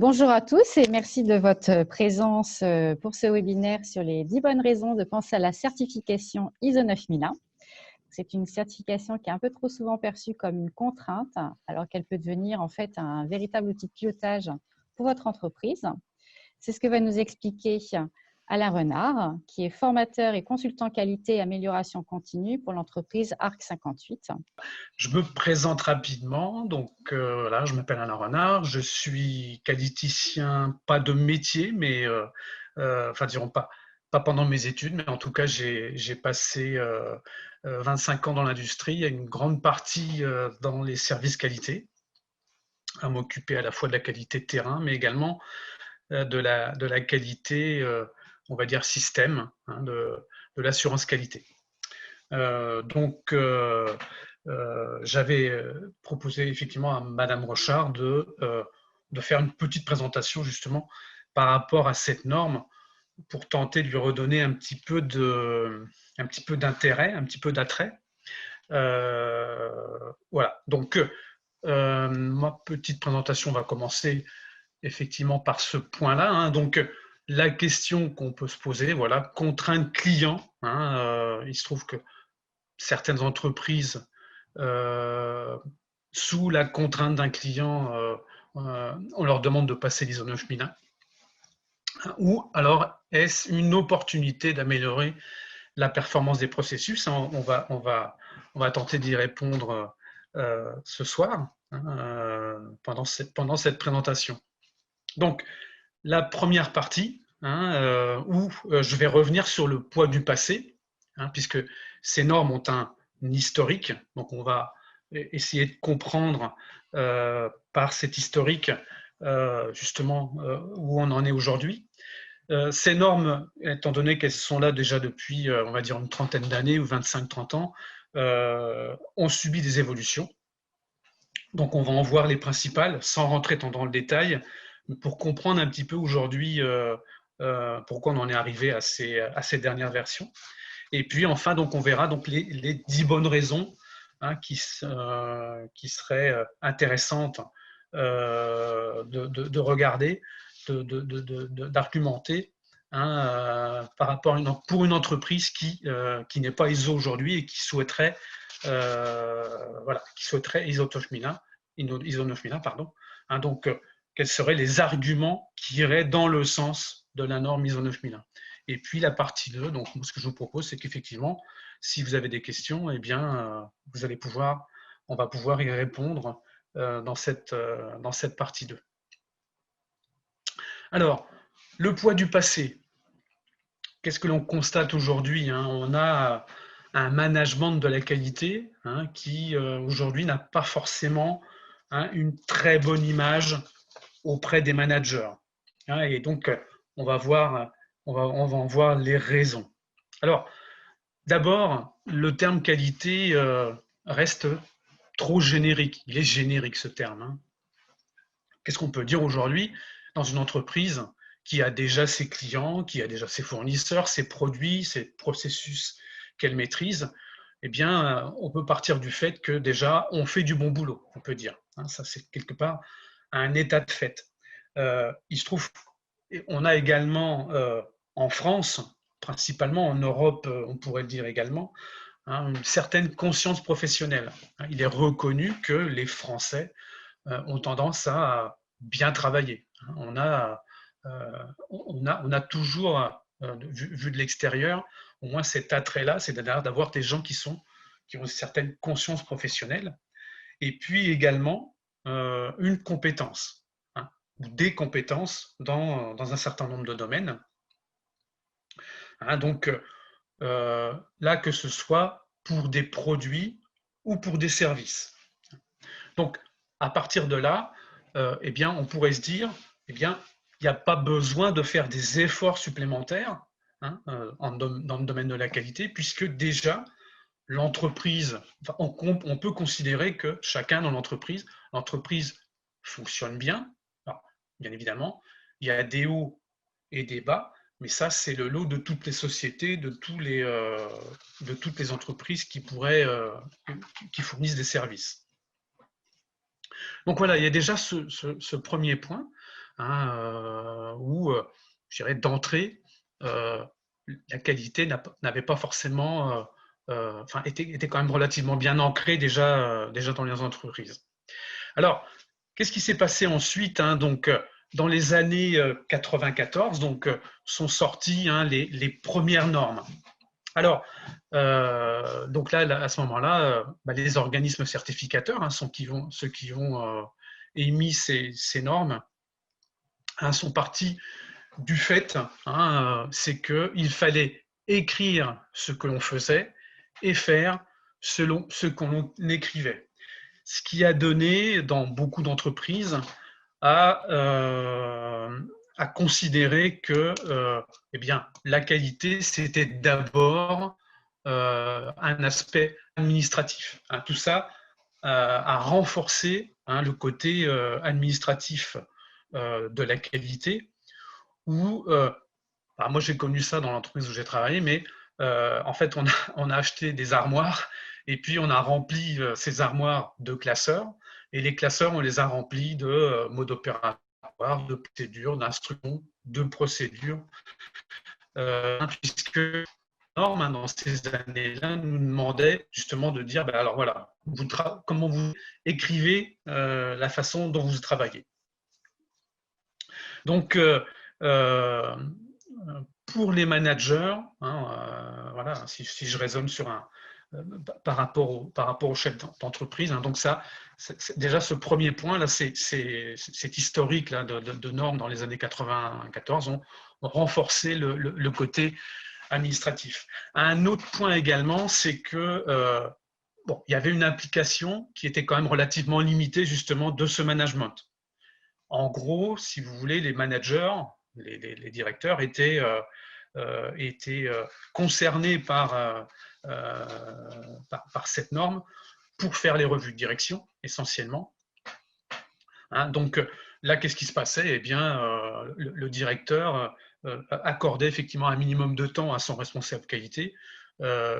Bonjour à tous et merci de votre présence pour ce webinaire sur les 10 bonnes raisons de penser à la certification ISO 9001. C'est une certification qui est un peu trop souvent perçue comme une contrainte, alors qu'elle peut devenir en fait un véritable outil de pilotage pour votre entreprise. C'est ce que va nous expliquer Alain Renard, qui est formateur et consultant qualité et amélioration continue pour l'entreprise ARC 58. Je me présente rapidement. Donc, voilà, je m'appelle Alain Renard. Je suis qualiticien, pas de métier, mais enfin, dirons pas pendant mes études, mais en tout cas, j'ai passé 25 ans dans l'industrie et une grande partie dans les services qualité, à m'occuper à la fois de la qualité de terrain, mais également de la qualité, on va dire, système, hein, de l'assurance qualité. J'avais proposé effectivement à Madame Rochard de faire une petite présentation justement par rapport à cette norme pour tenter de lui redonner un petit peu d'intérêt, un petit peu d'attrait. Voilà, donc ma petite présentation va commencer effectivement par ce point-là, hein. Donc la question qu'on peut se poser, voilà, contrainte client, hein, il se trouve que certaines entreprises, sous la contrainte d'un client, on leur demande de passer l'ISO 9001, ou alors est-ce une opportunité d'améliorer la performance des processus? On va tenter d'y répondre ce soir, hein, pendant cette présentation. Donc, la première partie, hein, où je vais revenir sur le poids du passé, hein, puisque ces normes ont un historique. Donc, on va essayer de comprendre par cet historique justement où on en est aujourd'hui. Ces normes, étant donné qu'elles sont là déjà depuis, on va dire, une trentaine d'années ou 25-30 ans, ont subi des évolutions. Donc, on va en voir les principales, sans rentrer dans le détail, pour comprendre un petit peu aujourd'hui pourquoi on en est arrivé à ces dernières versions. Et puis, enfin, donc, on verra donc, les 10 bonnes raisons, hein, qui seraient intéressantes de regarder, d'argumenter, hein, par rapport pour une entreprise qui n'est pas ISO aujourd'hui et qui souhaiterait voilà, qui souhaiterait ISO 9001, pardon. Hein, donc, quels seraient les arguments qui iraient dans le sens de la norme ISO 9001? Et puis la partie 2, donc ce que je vous propose, c'est qu'effectivement, si vous avez des questions, eh bien, on va pouvoir y répondre dans cette partie 2. Alors, le poids du passé. Qu'est-ce que l'on constate aujourd'hui, hein? On a un management de la qualité, hein, qui aujourd'hui n'a pas forcément, hein, une très bonne image auprès des managers, hein, et donc on va en voir les raisons. Alors, d'abord, le terme qualité reste trop générique. Il est générique, ce terme, hein. Qu'est-ce qu'on peut dire aujourd'hui dans une entreprise qui a déjà ses clients, qui a déjà ses fournisseurs, ses produits, ses processus qu'elle maîtrise? Eh bien, on peut partir du fait que déjà, on fait du bon boulot, on peut dire. Ça, c'est quelque part un état de fait. Il se trouve, on a également en France, principalement en Europe, on pourrait le dire également, hein, une certaine conscience professionnelle. Il est reconnu que les Français ont tendance à bien travailler. On a toujours, vu de l'extérieur, au moins cet attrait-là, c'est-à-dire d'avoir des gens qui ont une certaine conscience professionnelle, et puis également une compétence, hein, ou des compétences dans un certain nombre de domaines. Hein, donc là, que ce soit pour des produits ou pour des services. Donc, à partir de là, eh bien, on pourrait se dire, eh bien, il n'y a pas besoin de faire des efforts supplémentaires, hein, dans le domaine de la qualité, puisque déjà, l'entreprise, enfin, on peut considérer que chacun dans l'entreprise fonctionne bien. Alors, bien évidemment, il y a des hauts et des bas, mais ça, c'est le lot de toutes les sociétés, de toutes les entreprises qui fournissent des services. Donc voilà, il y a déjà ce premier point, hein, où, je dirais, d'entrée, la qualité n'avait pas forcément, enfin, était quand même relativement bien ancrée déjà dans les entreprises. Alors, qu'est-ce qui s'est passé ensuite, hein, donc, dans les années 94, donc, sont sorties, hein, les premières normes. Alors, donc là, à ce moment-là, les organismes certificateurs, hein, ceux qui ont émis ces normes, hein, sont partis du fait, hein, c'est qu'il fallait écrire ce que l'on faisait et faire selon ce qu'on écrivait. Ce qui a donné, dans beaucoup d'entreprises, à considérer que eh bien, la qualité, c'était d'abord un aspect administratif. Hein, tout ça a renforcé, hein, le côté administratif de la qualité, où, moi j'ai connu ça dans l'entreprise où j'ai travaillé, mais en fait on a acheté des armoires et puis on a rempli ces armoires de classeurs, et les classeurs on les a remplis de modes opératoires, de procédures, d'instructions, de procédures, puisque normes, hein, dans ces années-là, nous demandaient justement de dire, alors voilà, comment vous écrivez la façon dont vous travaillez. Donc, pour les managers, hein, voilà, si je raisonne par rapport au chef d'entreprise, hein, donc ça, déjà ce premier point là, c'est historique là, de normes dans les années 94 ont renforcé le côté administratif. Un autre point également, c'est que bon, il y avait une implication qui était quand même relativement limitée justement de ce management. En gros, si vous voulez, les managers, les directeurs étaient concernés par cette norme pour faire les revues de direction, essentiellement. Hein, donc là, qu'est-ce qui se passait? Eh bien, le directeur accordait effectivement un minimum de temps à son responsable qualité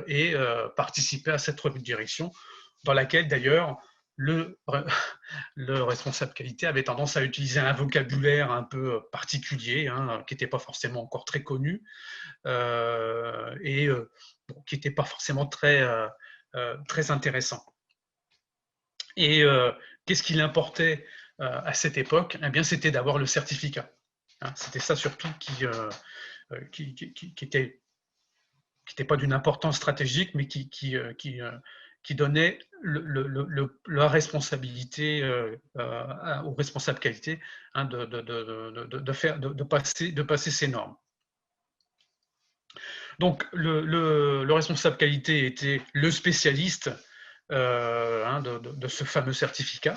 et participait à cette revue de direction, dans laquelle d'ailleurs le responsable qualité avait tendance à utiliser un vocabulaire un peu particulier, hein, qui n'était pas forcément encore très connu, et bon, qui n'était pas forcément très intéressant. Et qu'est-ce qu'il importait à cette époque? Eh bien, c'était d'avoir le certificat. Hein, c'était ça surtout qui était pas d'une importance stratégique, mais qui donnait la responsabilité aux responsables qualité, hein, de passer ces normes. Donc, le responsable qualité était le spécialiste hein, de ce fameux certificat.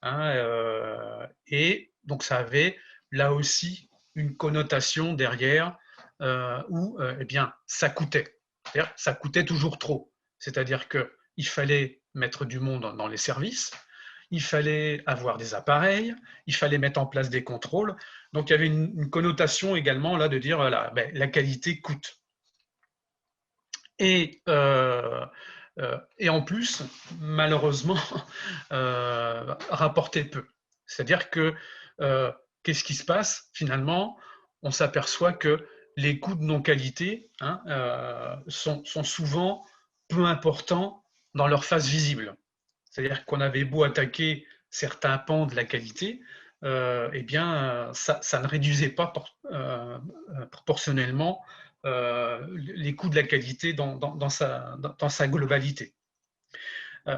Hein, et donc, ça avait là aussi une connotation derrière où eh bien, ça coûtait. C'est-à-dire, ça coûtait toujours trop. C'est-à-dire qu'il fallait mettre du monde dans les services, il fallait avoir des appareils, il fallait mettre en place des contrôles. Donc, il y avait une connotation également là de dire, voilà, ben, la qualité coûte. Et en plus, malheureusement, rapportait peu. C'est-à-dire que qu'est-ce qui se passe finalement? On s'aperçoit que les coûts de non-qualité, hein, sont souvent peu importants dans leur face visible. C'est-à-dire qu'on avait beau attaquer certains pans de la qualité, eh bien, ça ne réduisait pas proportionnellement les coûts de la qualité dans sa globalité.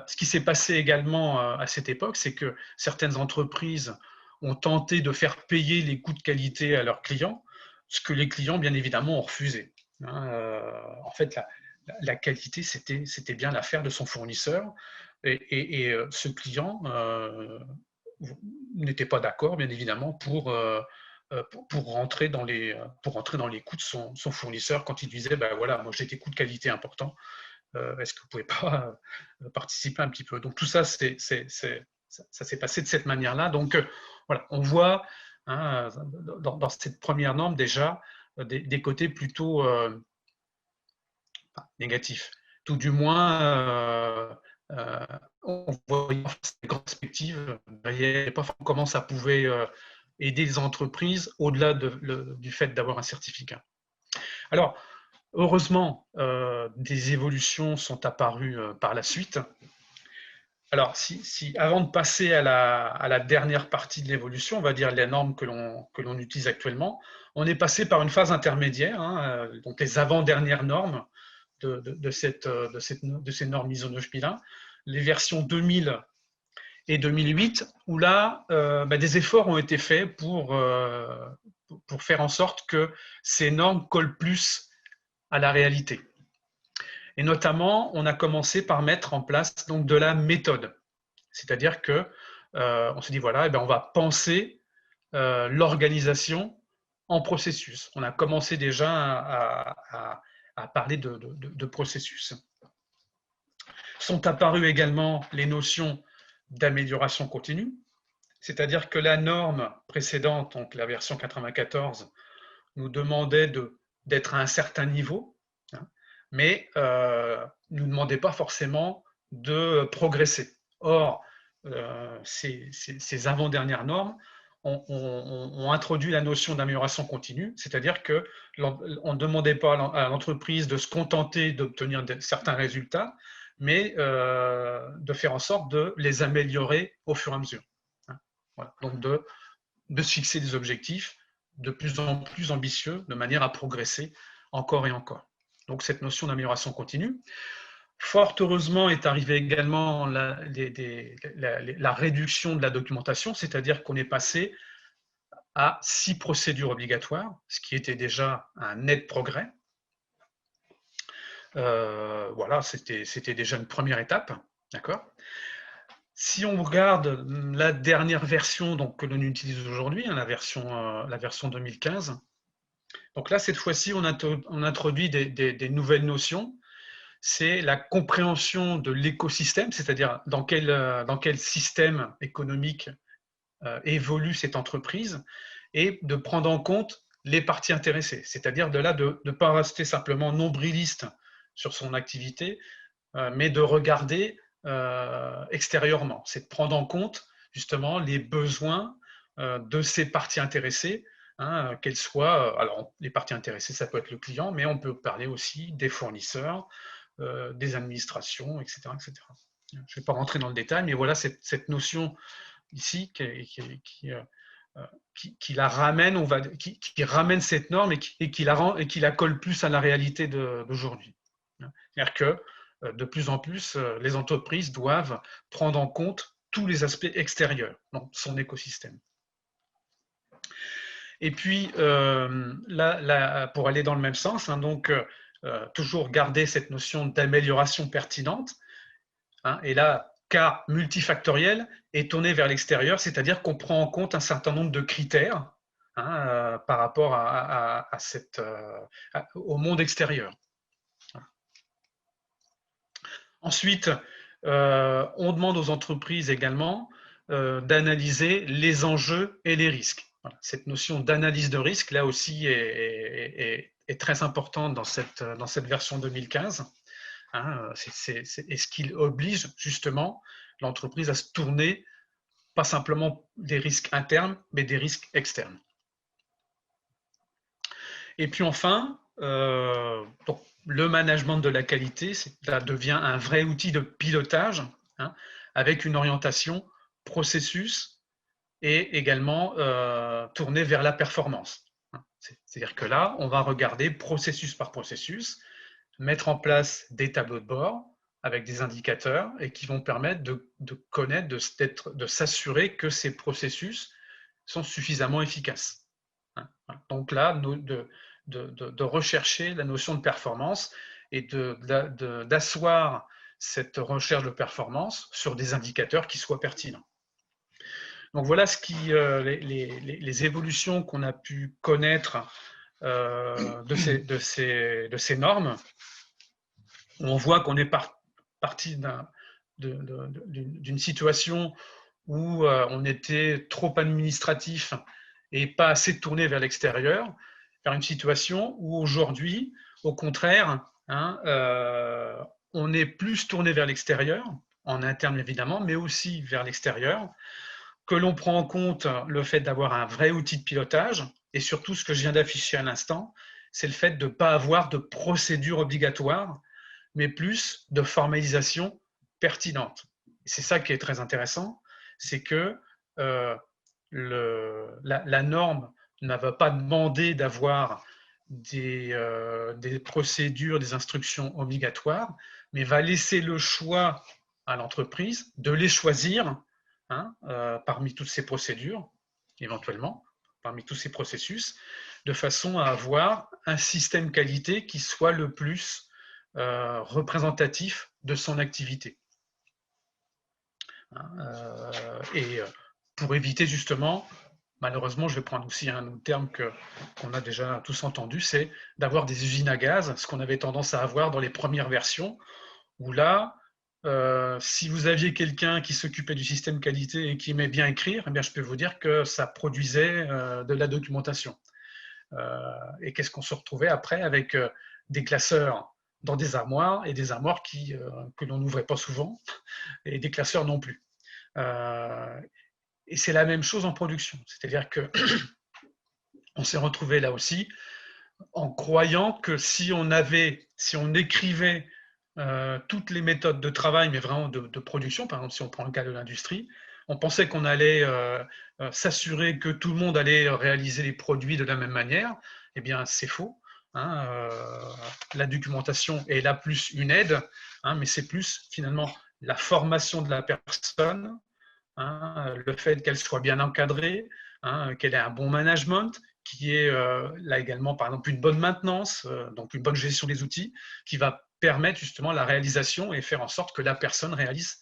Ce qui s'est passé également à cette époque, c'est que certaines entreprises ont tenté de faire payer les coûts de qualité à leurs clients, ce que les clients, bien évidemment, ont refusé. En fait, la qualité, c'était bien l'affaire de son fournisseur, et ce client n'était pas d'accord, bien évidemment, pour rentrer dans les coûts de son fournisseur quand il disait, ben voilà, moi j'ai des coûts de qualité importants, est-ce que vous pouvez pas participer un petit peu? Donc tout ça, ça s'est passé de cette manière-là. Donc voilà, on voit, hein, dans cette première norme déjà des côtés plutôt négatifs. Tout du moins, on voit des grandes perspectives, on voyait pas comment ça pouvait aider les entreprises au-delà du fait d'avoir un certificat. Alors, heureusement, des évolutions sont apparues par la suite. Alors, avant de passer à la dernière partie de l'évolution, on va dire les normes que l'on utilise actuellement, on est passé par une phase intermédiaire, hein, donc les avant-dernières normes de ces normes ISO 9001, les versions 2000 et 2008, où là, des efforts ont été faits pour faire en sorte que ces normes collent plus à la réalité. Et notamment, on a commencé par mettre en place donc, de la méthode. C'est-à-dire que on se dit, voilà, on va penser l'organisation en processus. On a commencé déjà à parler de processus. Sont apparues également les notions d'amélioration continue, c'est-à-dire que la norme précédente, donc la version 94, nous demandait d'être à un certain niveau, hein, mais ne nous demandait pas forcément de progresser. Or, ces avant-dernières normes ont introduit la notion d'amélioration continue, c'est-à-dire qu'on ne demandait pas à l'entreprise de se contenter d'obtenir certains résultats, mais de faire en sorte de les améliorer au fur et à mesure. Voilà. Donc de se fixer des objectifs de plus en plus ambitieux, de manière à progresser encore et encore. Donc cette notion d'amélioration continue. Fort heureusement est arrivée également la réduction de la documentation, c'est-à-dire qu'on est passé à 6 procédures obligatoires, ce qui était déjà un net progrès. Voilà, c'était déjà une première étape, d'accord ? Si on regarde la dernière version donc, que l'on utilise aujourd'hui, hein, la version 2015, donc là, cette fois-ci, on introduit des nouvelles notions. C'est la compréhension de l'écosystème, c'est-à-dire dans quel système économique évolue cette entreprise, et de prendre en compte les parties intéressées, c'est-à-dire de ne pas rester simplement nombriliste sur son activité, mais de regarder extérieurement. C'est de prendre en compte justement les besoins de ces parties intéressées, hein, qu'elles soient, alors les parties intéressées, ça peut être le client, mais on peut parler aussi des fournisseurs, des administrations, etc., etc. Je ne vais pas rentrer dans le détail, mais voilà cette notion ici qui la ramène, qui ramène cette norme et qui la colle plus à la réalité d'aujourd'hui. C'est-à-dire que de plus en plus, les entreprises doivent prendre en compte tous les aspects extérieurs, donc son écosystème. Et puis, là, pour aller dans le même sens, hein, donc toujours garder cette notion d'amélioration pertinente, hein, et là, cas multifactoriel est tourné vers l'extérieur, c'est-à-dire qu'on prend en compte un certain nombre de critères, hein, par rapport au monde extérieur. Ensuite, on demande aux entreprises également d'analyser les enjeux et les risques. Voilà. Cette notion d'analyse de risque, là aussi, est très importante dans cette version 2015. Hein, et ce qui oblige justement l'entreprise à se tourner, pas simplement des risques internes, mais des risques externes. Et puis enfin, donc, le management de la qualité, ça devient un vrai outil de pilotage, hein, avec une orientation processus et également tournée vers la performance. C'est-à-dire que là, on va regarder processus par processus, mettre en place des tableaux de bord avec des indicateurs et qui vont permettre de connaître, de s'assurer que ces processus sont suffisamment efficaces. Donc là, de rechercher la notion de performance et d'asseoir cette recherche de performance sur des indicateurs qui soient pertinents. Donc voilà les évolutions qu'on a pu connaître de ces normes. On voit qu'on est parti d'une situation où on était trop administratif et pas assez tourné vers l'extérieur, vers une situation où aujourd'hui, au contraire, hein, on est plus tourné vers l'extérieur, en interne évidemment, mais aussi vers l'extérieur, que l'on prend en compte le fait d'avoir un vrai outil de pilotage, et surtout ce que je viens d'afficher à l'instant, c'est le fait de ne pas avoir de procédure obligatoire, mais plus de formalisation pertinente. C'est ça qui est très intéressant, c'est que la norme ne va pas demander d'avoir des procédures, des instructions obligatoires, mais va laisser le choix à l'entreprise de les choisir parmi toutes ces procédures, éventuellement, parmi tous ces processus, de façon à avoir un système qualité qui soit le plus représentatif de son activité. Et pour éviter justement, malheureusement, je vais prendre aussi un autre terme qu'on a déjà tous entendu, c'est d'avoir des usines à gaz, ce qu'on avait tendance à avoir dans les premières versions, où là, si vous aviez quelqu'un qui s'occupait du système qualité et qui aimait bien écrire, eh bien, je peux vous dire que ça produisait de la documentation. Et qu'est-ce qu'on se retrouvait après avec des classeurs dans des armoires, et des armoires que l'on n'ouvrait pas souvent, et des classeurs non plus. Et c'est la même chose en production. C'est-à-dire qu'on s'est retrouvé là aussi en croyant que si on écrivait toutes les méthodes de travail, mais vraiment de production, par exemple si on prend le cas de l'industrie, on pensait qu'on allait s'assurer que tout le monde allait réaliser les produits de la même manière. Eh bien, c'est faux. La documentation est là plus une aide, mais c'est plus finalement la formation de la personne, le fait qu'elle soit bien encadrée, qu'elle ait un bon management, qui est là également, par exemple, une bonne maintenance, donc une bonne gestion des outils, qui va permettre justement la réalisation et faire en sorte que la personne réalise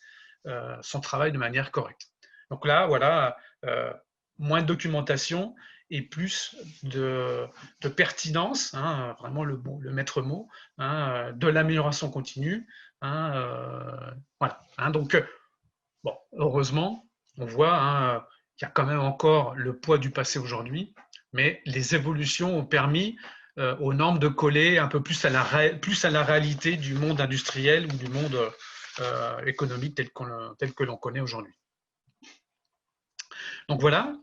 son travail de manière correcte. Donc là, voilà, moins de documentation et plus de pertinence, vraiment le maître mot, de l'amélioration continue. Voilà. Donc, bon, heureusement, on voit qu'il y a quand même encore le poids du passé aujourd'hui, mais les évolutions ont permis aux normes de coller un peu plus à la réalité du monde industriel ou du monde économique tel que l'on connaît aujourd'hui. Donc voilà,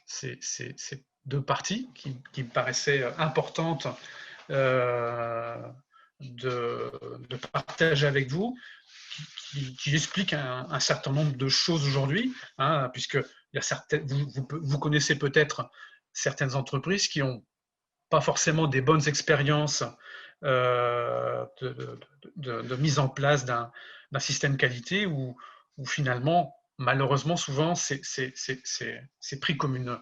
c'est deux parties qui me paraissaient importantes de partager avec vous, qui expliquent un certain nombre de choses aujourd'hui, puisque vous connaissez peut-être certaines entreprises qui n'ont pas forcément des bonnes expériences de mise en place d'un système qualité où finalement, malheureusement, souvent, c'est pris comme une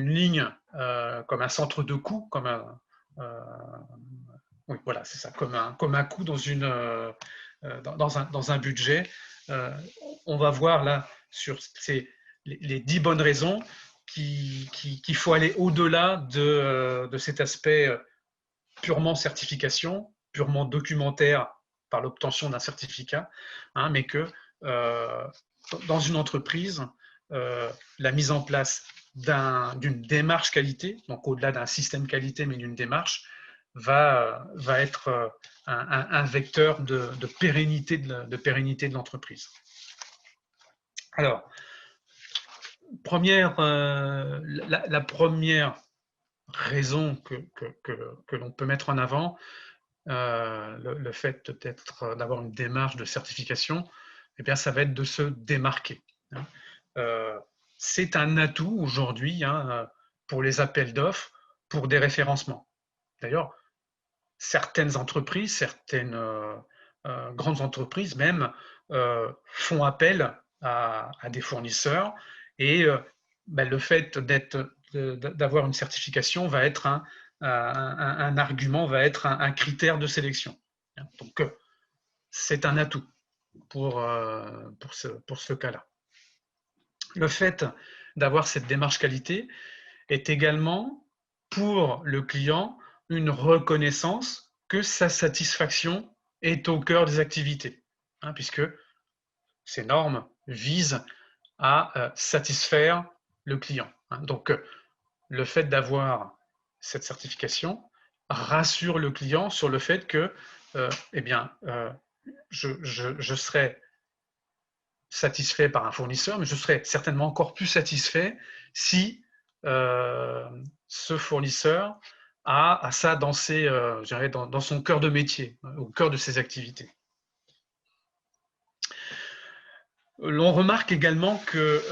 ligne, comme un centre de coût, oui, voilà, c'est ça, comme un coût dans un budget. On va voir là sur les 10 bonnes raisons qu'il faut aller au-delà de cet aspect purement certification, purement documentaire par l'obtention d'un certificat, mais que dans une entreprise, la mise en place d'une démarche qualité, donc au-delà d'un système qualité, mais d'une démarche, va être un vecteur de pérennité de l'entreprise. Alors, la première raison que l'on peut mettre en avant, le fait peut-être d'avoir une démarche de certification, eh bien, ça va être de se démarquer. C'est un atout aujourd'hui pour les appels d'offres, pour des référencements. D'ailleurs, certaines entreprises, certaines grandes entreprises même, font appel à des fournisseurs, et le fait d'avoir une certification va être un argument, va être un critère de sélection. Donc, c'est un atout pour ce cas-là. Le fait d'avoir cette démarche qualité est également pour le client une reconnaissance que sa satisfaction est au cœur des activités, puisque ces normes visent à satisfaire le client. Donc, le fait d'avoir cette certification rassure le client sur le fait que je serai satisfait par un fournisseur, mais je serais certainement encore plus satisfait si ce fournisseur a ça dans, dans son cœur de métier, au cœur de ses activités. L'on remarque également que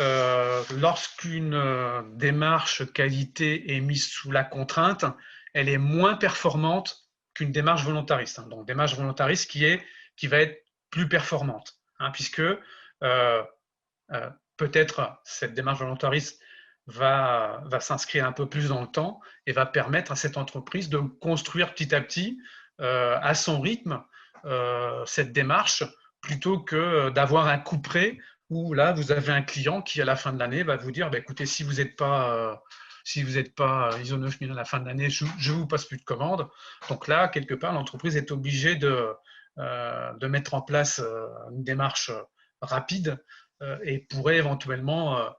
lorsqu'une démarche qualité est mise sous la contrainte, elle est moins performante qu'une démarche volontariste. Donc, démarche volontariste qui va être plus performante, puisque peut-être cette démarche volontariste va s'inscrire un peu plus dans le temps et va permettre à cette entreprise de construire petit à petit, à son rythme, cette démarche, plutôt que d'avoir un coup près où là, vous avez un client qui, à la fin de l'année, va vous dire écoutez, si vous n'êtes pas ISO 9000 à la fin de l'année, je ne vous passe plus de commandes. Donc là, quelque part, l'entreprise est obligée de mettre en place une démarche rapide et pourrait éventuellement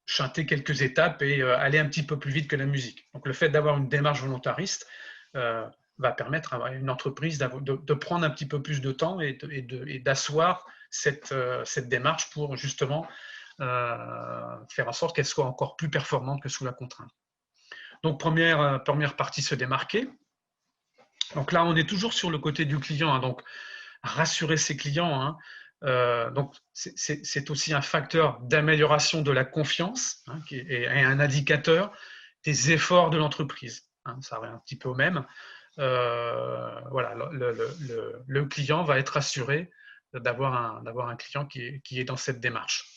chanter quelques étapes et aller un petit peu plus vite que la musique. Donc le fait d'avoir une démarche volontariste va permettre à une entreprise de prendre un petit peu plus de temps et d'asseoir cette démarche pour justement faire en sorte qu'elle soit encore plus performante que sous la contrainte. Donc première partie, se démarquer. Donc là, on est toujours sur le côté du client, donc rassurer ses clients. Donc c'est aussi un facteur d'amélioration de la confiance et un indicateur des efforts de l'entreprise. Ça revient un petit peu au même. Voilà, le client va être rassuré d'avoir un client qui est dans cette démarche.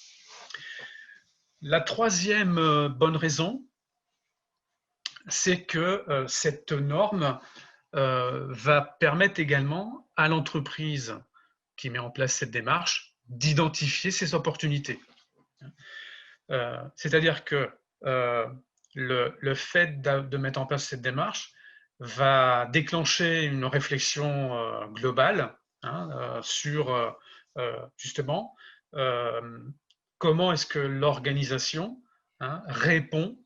La troisième bonne raison, c'est que cette norme va permettre également à l'entreprise qui met en place cette démarche d'identifier ses opportunités. C'est-à-dire que le fait de mettre en place cette démarche va déclencher une réflexion globale sur justement comment est-ce que l'organisation répond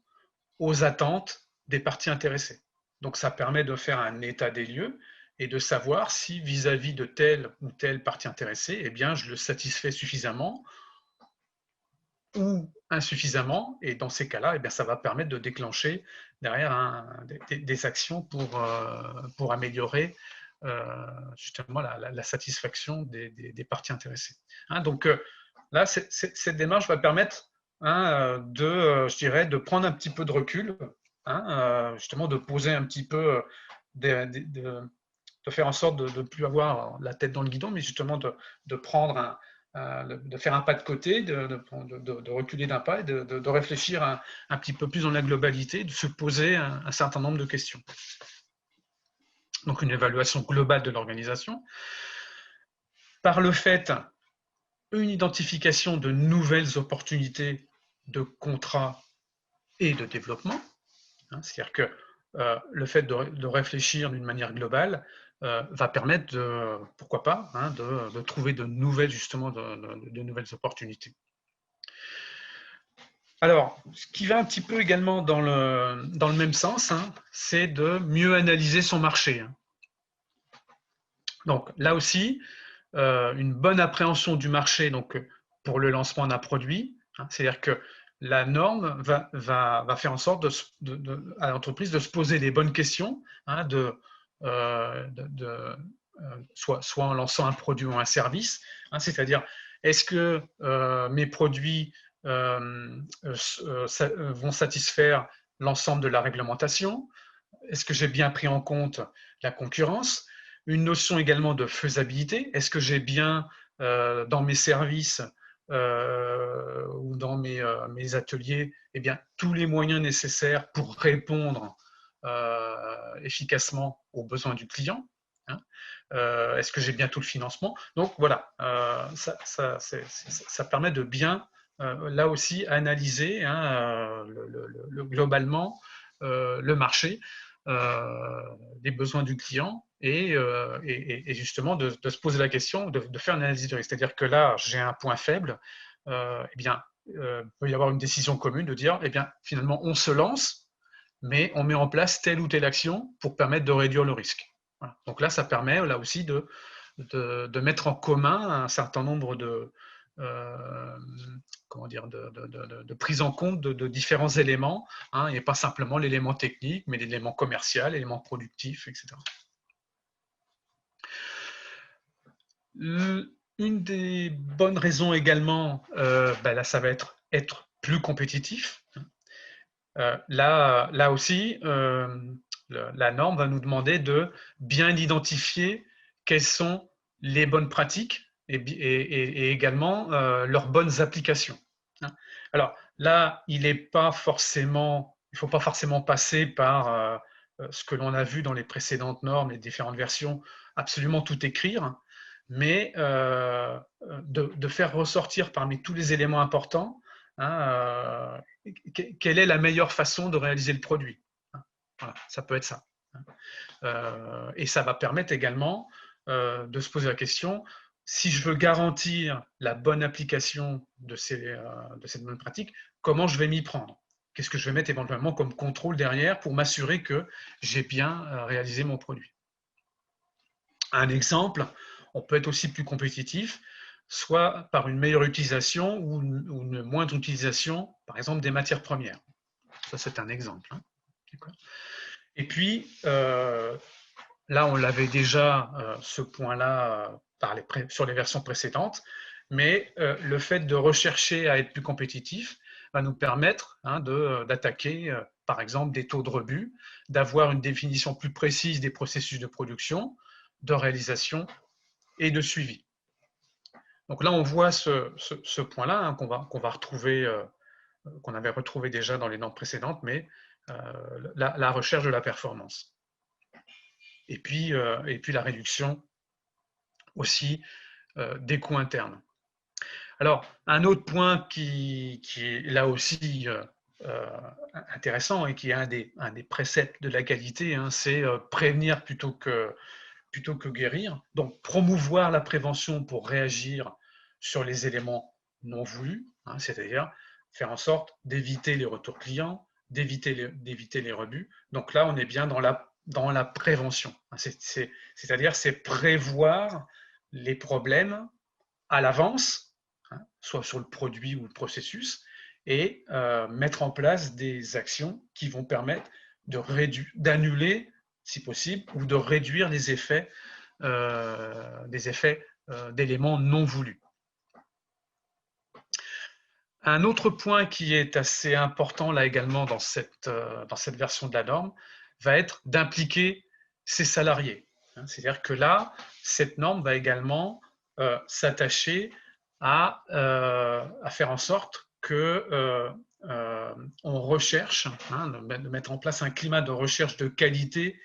aux attentes des parties intéressées. Donc ça permet de faire un état des lieux et de savoir si vis-à-vis de telle ou telle partie intéressée, eh bien, je le satisfais suffisamment ou insuffisamment, et dans ces cas-là, eh bien, ça va permettre de déclencher derrière des actions pour améliorer justement la satisfaction des parties intéressées. Donc là, cette démarche va permettre je dirais, de prendre un petit peu de recul, justement de poser un petit peu, de faire en sorte de ne plus avoir la tête dans le guidon, mais justement de prendre de faire un pas de côté, de reculer d'un pas et de réfléchir un petit peu plus dans la globalité, de se poser un certain nombre de questions. Donc une évaluation globale de l'organisation. Par le fait, une identification de nouvelles opportunités de contrats et de développement. C'est-à-dire que le fait de réfléchir d'une manière globale va permettre pourquoi pas, de trouver de nouvelles, justement, de nouvelles opportunités. Alors, ce qui va un petit peu également dans le même sens, c'est de mieux analyser son marché. Donc là aussi, une bonne appréhension du marché donc, pour le lancement d'un produit, c'est-à-dire que la norme va faire en sorte à l'entreprise de se poser les bonnes questions, soit en lançant un produit ou un service, c'est-à-dire est-ce que mes produits vont satisfaire l'ensemble de la réglementation? Est-ce que j'ai bien pris en compte la concurrence? Une notion également de faisabilité. Est-ce que j'ai bien dans mes services ou dans mes ateliers tous les moyens nécessaires pour répondre efficacement aux besoins du client? Est-ce que j'ai bien tout le financement? Donc voilà, ça permet de bien, là aussi, analyser globalement le marché, les besoins du client et justement de se poser la question, de faire une analyse de risque. C'est-à-dire que là, j'ai un point faible, il peut y avoir une décision commune de dire, finalement, on se lance, mais on met en place telle ou telle action pour permettre de réduire le risque. Voilà. Donc là, ça permet là aussi de mettre en commun un certain nombre comment dire, de prise en compte de différents éléments, hein, et pas simplement l'élément technique, mais l'élément commercial, l'élément productif, etc. Une des bonnes raisons également, là, ça va être plus compétitif. Là aussi, la norme va nous demander de bien identifier quelles sont les bonnes pratiques et également leurs bonnes applications. Alors là, il ne faut pas forcément passer par ce que l'on a vu dans les précédentes normes, les différentes versions, absolument tout écrire, mais de faire ressortir parmi tous les éléments importants, hein, quelle est la meilleure façon de réaliser le produit. Voilà, ça peut être ça. Et ça va permettre également de se poser la question, si je veux garantir la bonne application de cette bonne pratique, comment je vais m'y prendre? Qu'est-ce que je vais mettre éventuellement comme contrôle derrière pour m'assurer que j'ai bien réalisé mon produit? Un exemple, on peut être aussi plus compétitif, soit par une meilleure utilisation ou une moindre utilisation, par exemple, des matières premières. Ça, c'est un exemple. Hein. Et puis, là, on l'avait déjà, ce point-là, sur les versions précédentes, mais le fait de rechercher à être plus compétitif va nous permettre d'attaquer, par exemple, des taux de rebut, d'avoir une définition plus précise des processus de production, de réalisation et de suivi. Donc là, on voit ce point-là, hein, qu'on va retrouver, qu'on avait retrouvé déjà dans les normes précédentes, mais la recherche de la performance. Et puis la réduction aussi des coûts internes. Alors, un autre point qui est là aussi intéressant et qui est un des préceptes de la qualité, hein, c'est prévenir plutôt que guérir. Donc, promouvoir la prévention pour réagir sur les éléments non voulus, hein, c'est-à-dire faire en sorte d'éviter les retours clients, d'éviter les rebuts. Donc là, on est bien dans la prévention. C'est-à-dire, c'est prévoir les problèmes à l'avance, hein, soit sur le produit ou le processus, et mettre en place des actions qui vont permettre d'annuler, si possible, ou de réduire les effets d'éléments non voulus. Un autre point qui est assez important là également dans cette version de la norme va être d'impliquer ses salariés. C'est-à-dire que là, cette norme va également s'attacher à faire en sorte que on recherche, hein, de mettre en place un climat de recherche de qualité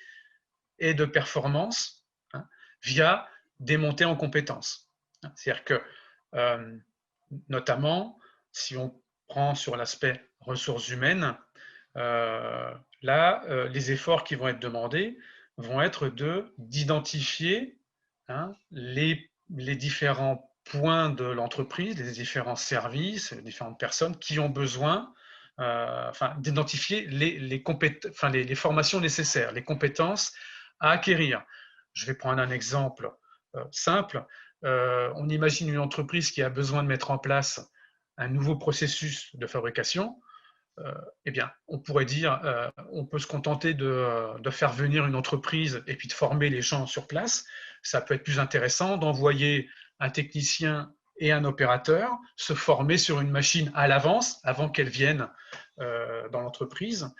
et de performance, hein, via des montées en compétences. C'est-à-dire que, notamment, si on prend sur l'aspect ressources humaines, les efforts qui vont être demandés vont être d'identifier, hein, les différents points de l'entreprise, les différents services, les différentes personnes qui ont besoin, d'identifier les formations nécessaires, les compétences à acquérir. Je vais prendre un exemple simple. On imagine une entreprise qui a besoin de mettre en place un nouveau processus de fabrication. Eh bien, on pourrait dire, on peut se contenter de faire venir une entreprise et puis de former les gens sur place. Ça peut être plus intéressant d'envoyer un technicien et un opérateur se former sur une machine à l'avance, avant qu'elle vienne dans l'entreprise.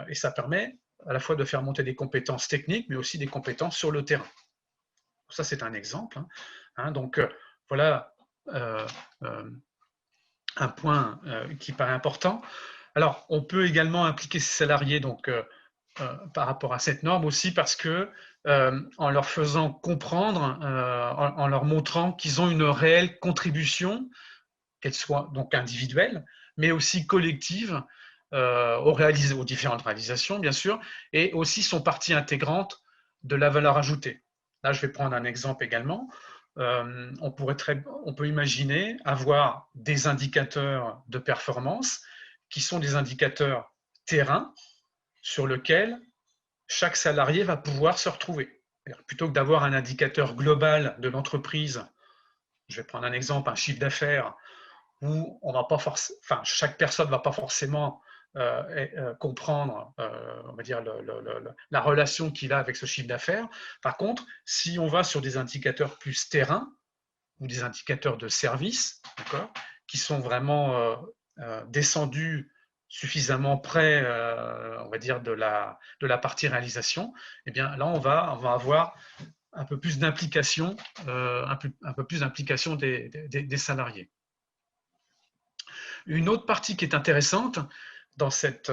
Et ça permet à la fois de faire monter des compétences techniques, mais aussi des compétences sur le terrain. Ça, c'est un exemple. Donc, voilà un point qui paraît important. Alors, on peut également impliquer ces salariés donc, par rapport à cette norme aussi parce que en leur faisant comprendre, en leur montrant qu'ils ont une réelle contribution, qu'elle soit donc individuelle, mais aussi collective, aux différentes réalisations, bien sûr, et aussi sont partie intégrante de la valeur ajoutée. Là, je vais prendre un exemple également. On peut imaginer avoir des indicateurs de performance qui sont des indicateurs terrain sur lesquels chaque salarié va pouvoir se retrouver. Plutôt que d'avoir un indicateur global de l'entreprise, je vais prendre un exemple, un chiffre d'affaires où on va pas chaque personne ne va pas forcément comprendre, on va dire, la relation qu'il a avec ce chiffre d'affaires. Par contre, si on va sur des indicateurs plus terrain ou des indicateurs de service, qui sont vraiment descendus suffisamment près, on va dire, de la partie réalisation, eh bien là, on va avoir un peu plus d'implication, un peu plus d'implication des salariés. Une autre partie qui est intéressante dans cette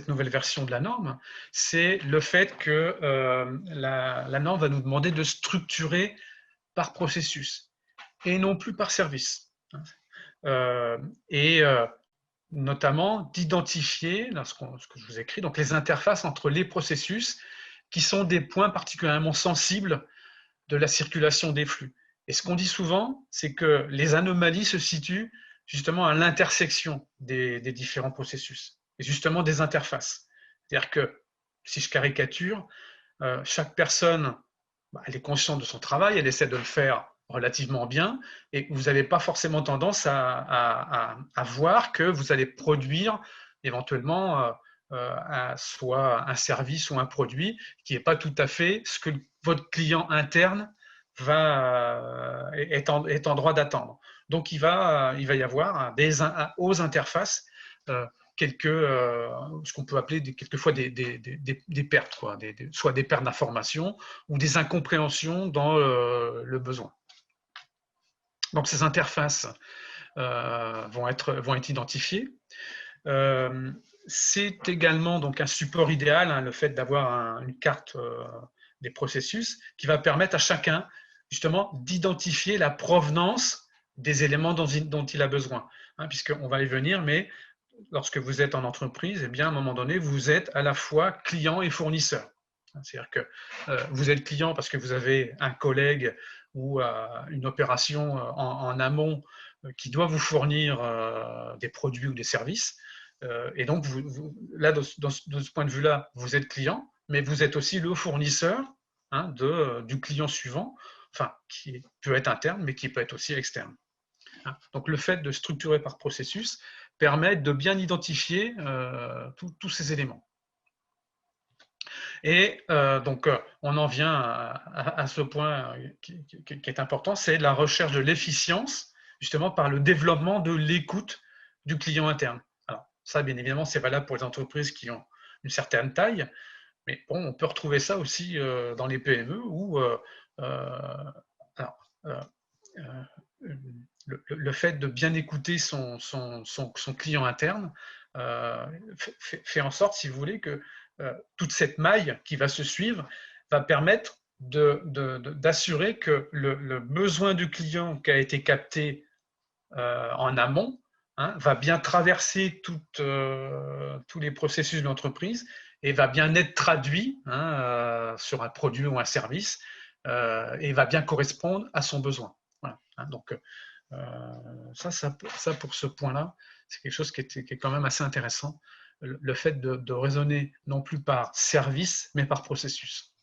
nouvelle version de la norme, c'est le fait que la norme va nous demander de structurer par processus et non plus par service. Notamment d'identifier, ce que je vous ai écrit, donc les interfaces entre les processus qui sont des points particulièrement sensibles de la circulation des flux. Et ce qu'on dit souvent, c'est que les anomalies se situent justement à l'intersection des différents processus, et justement des interfaces. C'est-à-dire que, si je caricature, chaque personne, elle est consciente de son travail, elle essaie de le faire relativement bien, et vous n'avez pas forcément tendance à voir que vous allez produire éventuellement soit un service ou un produit qui n'est pas tout à fait ce que votre client interne est en droit d'attendre. Donc, il va y avoir aux interfaces ce qu'on peut appeler quelquefois des pertes, soit des pertes d'informations ou des incompréhensions dans le besoin. Donc, ces interfaces vont être identifiées. C'est également donc un support idéal, le fait d'avoir une carte des processus qui va permettre à chacun justement d'identifier la provenance des éléments dont il a besoin. Puisqu'on va y venir, mais lorsque vous êtes en entreprise, eh bien, à un moment donné, vous êtes à la fois client et fournisseur. C'est-à-dire que vous êtes client parce que vous avez un collègue ou une opération en amont qui doit vous fournir des produits ou des services. Et donc, là, de ce point de vue-là, vous êtes client, mais vous êtes aussi le fournisseur du client suivant, qui peut être interne, mais qui peut être aussi externe. Donc, le fait de structurer par processus permet de bien identifier tous ces éléments. Et donc, on en vient à ce point qui est important, c'est la recherche de l'efficience, justement par le développement de l'écoute du client interne. Alors, ça, bien évidemment, c'est valable pour les entreprises qui ont une certaine taille, mais bon, on peut retrouver ça aussi dans les PME où le fait de bien écouter son client interne fait en sorte, si vous voulez, que toute cette maille qui va se suivre va permettre d'assurer que le besoin du client qui a été capté en amont va bien traverser tous les processus de l'entreprise et va bien être traduit sur un produit ou un service et va bien correspondre à son besoin. Voilà. Donc, ça pour ce point-là, c'est quelque chose qui est quand même assez intéressant, le fait de raisonner non plus par service, mais par processus.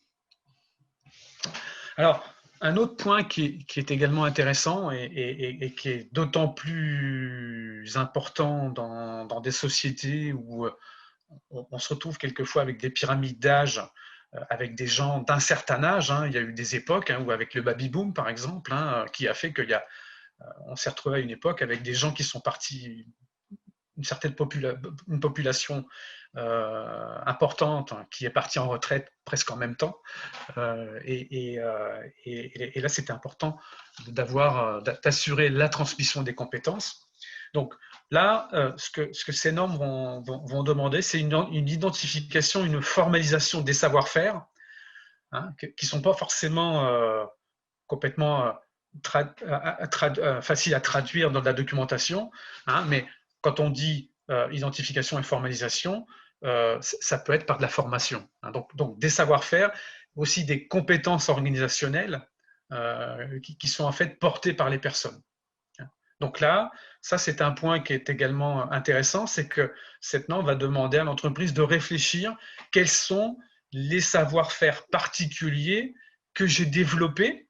Alors, un autre point qui est également intéressant et qui est d'autant plus important dans des sociétés où on se retrouve quelquefois avec des pyramides d'âge, avec des gens d'un certain âge. Il y a eu des époques où avec le baby-boom, par exemple, qui a fait qu'on s'est retrouvé à une époque avec des gens qui sont partis, une population importante qui est partie en retraite presque en même temps. Et là, c'était important d'assurer la transmission des compétences. Donc là, ce que ces normes vont demander, c'est une identification, une formalisation des savoir-faire qui ne sont pas forcément complètement faciles à traduire dans la documentation, mais quand on dit identification et formalisation, ça peut être par de la formation. Donc des savoir-faire, aussi des compétences organisationnelles qui sont en fait portées par les personnes. Donc là, ça c'est un point qui est également intéressant, c'est que cette norme va demander à l'entreprise de réfléchir quels sont les savoir-faire particuliers que j'ai développés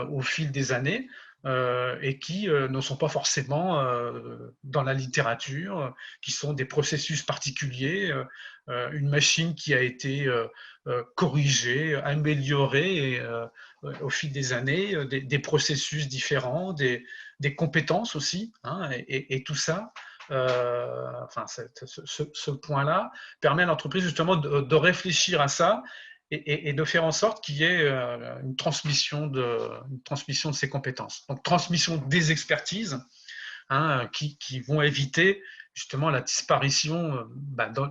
au fil des années et qui ne sont pas forcément dans la littérature, qui sont des processus particuliers, une machine qui a été corrigée, améliorée au fil des années, des processus différents, des compétences aussi, hein, et tout ça. Enfin, ce point-là permet à l'entreprise justement de réfléchir à ça et de faire en sorte qu'il y ait une transmission de ces compétences. Donc, transmission des expertises, hein, qui vont éviter justement la disparition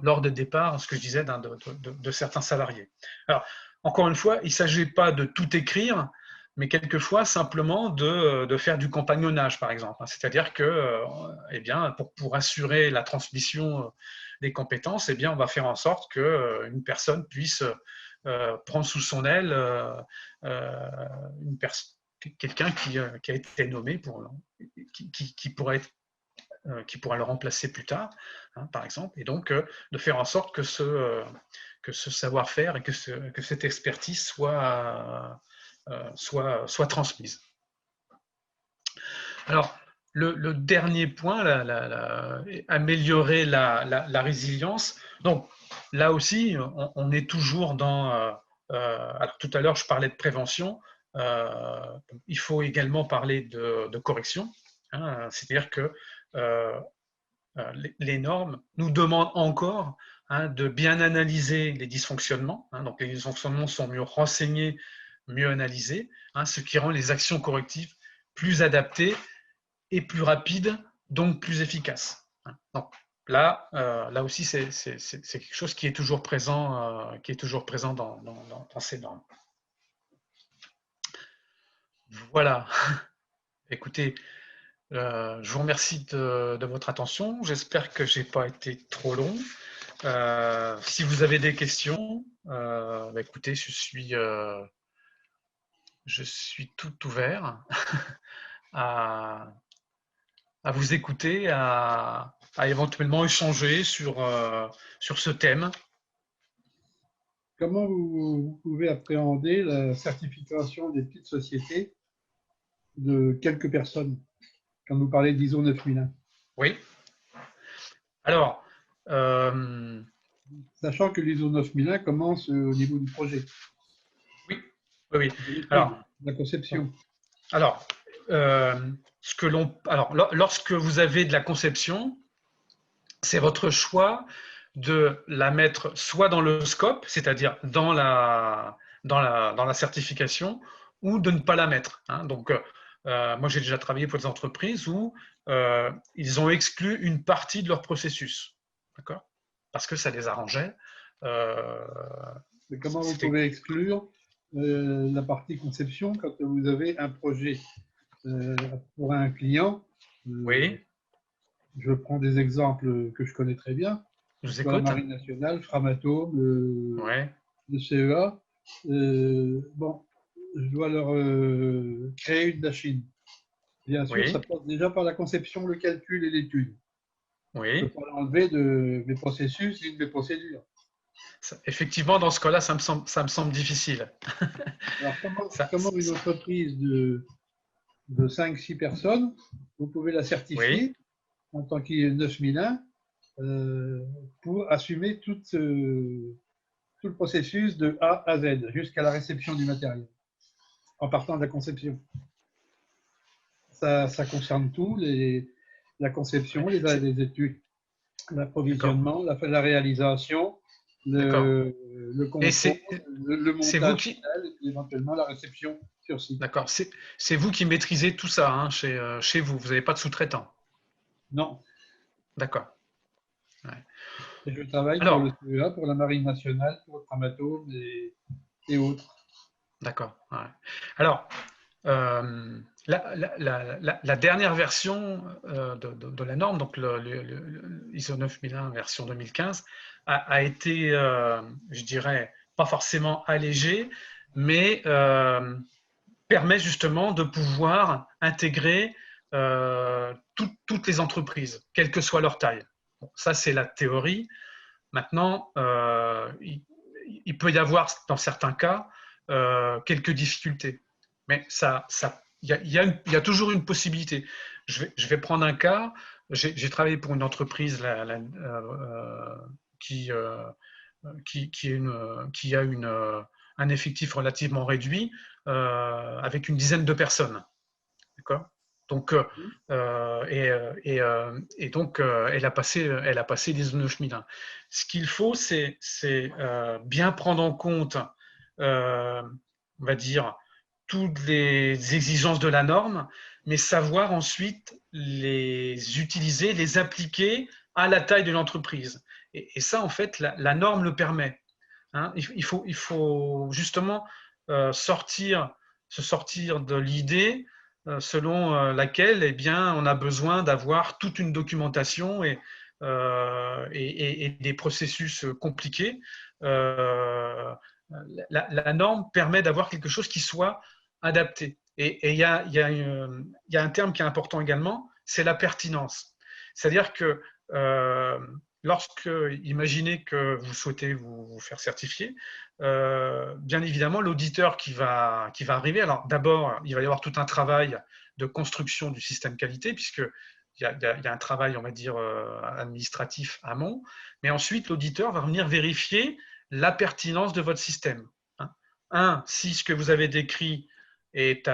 lors des départs, ce que je disais, de certains salariés. Alors, encore une fois, il ne s'agit pas de tout écrire, mais quelquefois simplement de faire du compagnonnage, par exemple. C'est-à-dire que, eh bien, pour assurer la transmission des compétences, eh bien, on va faire en sorte qu'une personne puisse prendre sous son aile quelqu'un qui a été nommé qui pourrait le remplacer plus tard, hein, par exemple, et donc de faire en sorte que ce savoir-faire et que cette expertise soit transmise. Alors, le dernier point, améliorer la résilience. Donc, là aussi, on est toujours dans... alors, tout à l'heure, je parlais de prévention. Il faut également parler de correction. Hein, c'est-à-dire que les normes nous demandent encore, hein, de bien analyser les dysfonctionnements. Hein, donc, les dysfonctionnements sont mieux renseignés, mieux analysés, hein, ce qui rend les actions correctives plus adaptées et plus rapides, donc plus efficaces. Donc, là aussi, c'est quelque chose qui est toujours présent, dans ces normes. Voilà. Écoutez, je vous remercie de votre attention. J'espère que je n'ai pas été trop long. Si vous avez des questions, écoutez, je suis tout ouvert à vous écouter, à éventuellement échanger sur ce thème. Comment vous pouvez appréhender la certification des petites sociétés de quelques personnes, quand vous parlez d'ISO 9001? Oui. Alors, sachant que l'ISO 9001 commence au niveau du projet. Oui. Alors, la conception. Alors, lorsque vous avez de la conception, c'est votre choix de la mettre soit dans le scope, c'est-à-dire dans la certification, ou de ne pas la mettre. Hein. Donc, moi, j'ai déjà travaillé pour des entreprises où ils ont exclu une partie de leur processus, d'accord, parce que ça les arrangeait. Mais comment vous pouvez exclure la partie conception quand vous avez un projet pour un client? Oui. Je prends des exemples que je connais très bien. Je vous écoute. La Marine nationale, Framatome, ouais. le CEA. Bon, je dois leur créer une machine. Bien sûr, ça passe déjà par la conception, le calcul et l'étude. Oui. Je ne peux pas l'enlever de mes processus et de mes procédures. Effectivement, dans ce cas-là, ça me semble difficile. Alors, comment une entreprise de 5-6 personnes, vous pouvez la certifier en tant que 9001 pour assumer tout le processus de A à Z, jusqu'à la réception du matériel, en partant de la conception. Ça concerne tout, la conception, les études, l'approvisionnement, la réalisation, le contrôle, le montage final, et puis éventuellement la réception sur site. D'accord. C'est vous qui maîtrisez tout ça, hein, chez vous. Vous n'avez pas de sous-traitant? Non. D'accord. Ouais. Et je travaille pour le CEA, pour la Marine nationale, pour Framatome et autres. D'accord. Ouais. Alors, la dernière version de la norme, donc l'ISO 9001 version 2015, a été, je dirais, pas forcément allégée, mais permet justement de pouvoir intégrer toutes les entreprises, quelle que soit leur taille. Bon, ça, c'est la théorie. Maintenant, il peut y avoir, dans certains cas, quelques difficultés. Mais il y a toujours une possibilité. Je vais prendre un cas. J'ai travaillé pour une entreprise qui a un effectif relativement réduit, avec une dizaine de personnes. D'accord ? Donc, donc, elle a passé l'ISO 9001. Ce qu'il faut, c'est bien prendre en compte, on va dire, toutes les exigences de la norme, mais savoir ensuite les utiliser, les appliquer à la taille de l'entreprise. Et ça, en fait, la norme le permet. Hein. Il faut justement se sortir de l'idée selon laquelle eh bien, on a besoin d'avoir toute une documentation et des processus compliqués. La norme permet d'avoir quelque chose qui soit adapté. Et il y a un terme qui est important également, c'est la pertinence. C'est-à-dire que lorsque, imaginez que vous souhaitez vous faire certifier, bien évidemment, l'auditeur qui va arriver, alors d'abord, il va y avoir tout un travail de construction du système qualité, puisqu'il y a un travail, on va dire, administratif amont, mais ensuite, l'auditeur va venir vérifier la pertinence de votre système. Si ce que vous avez décrit est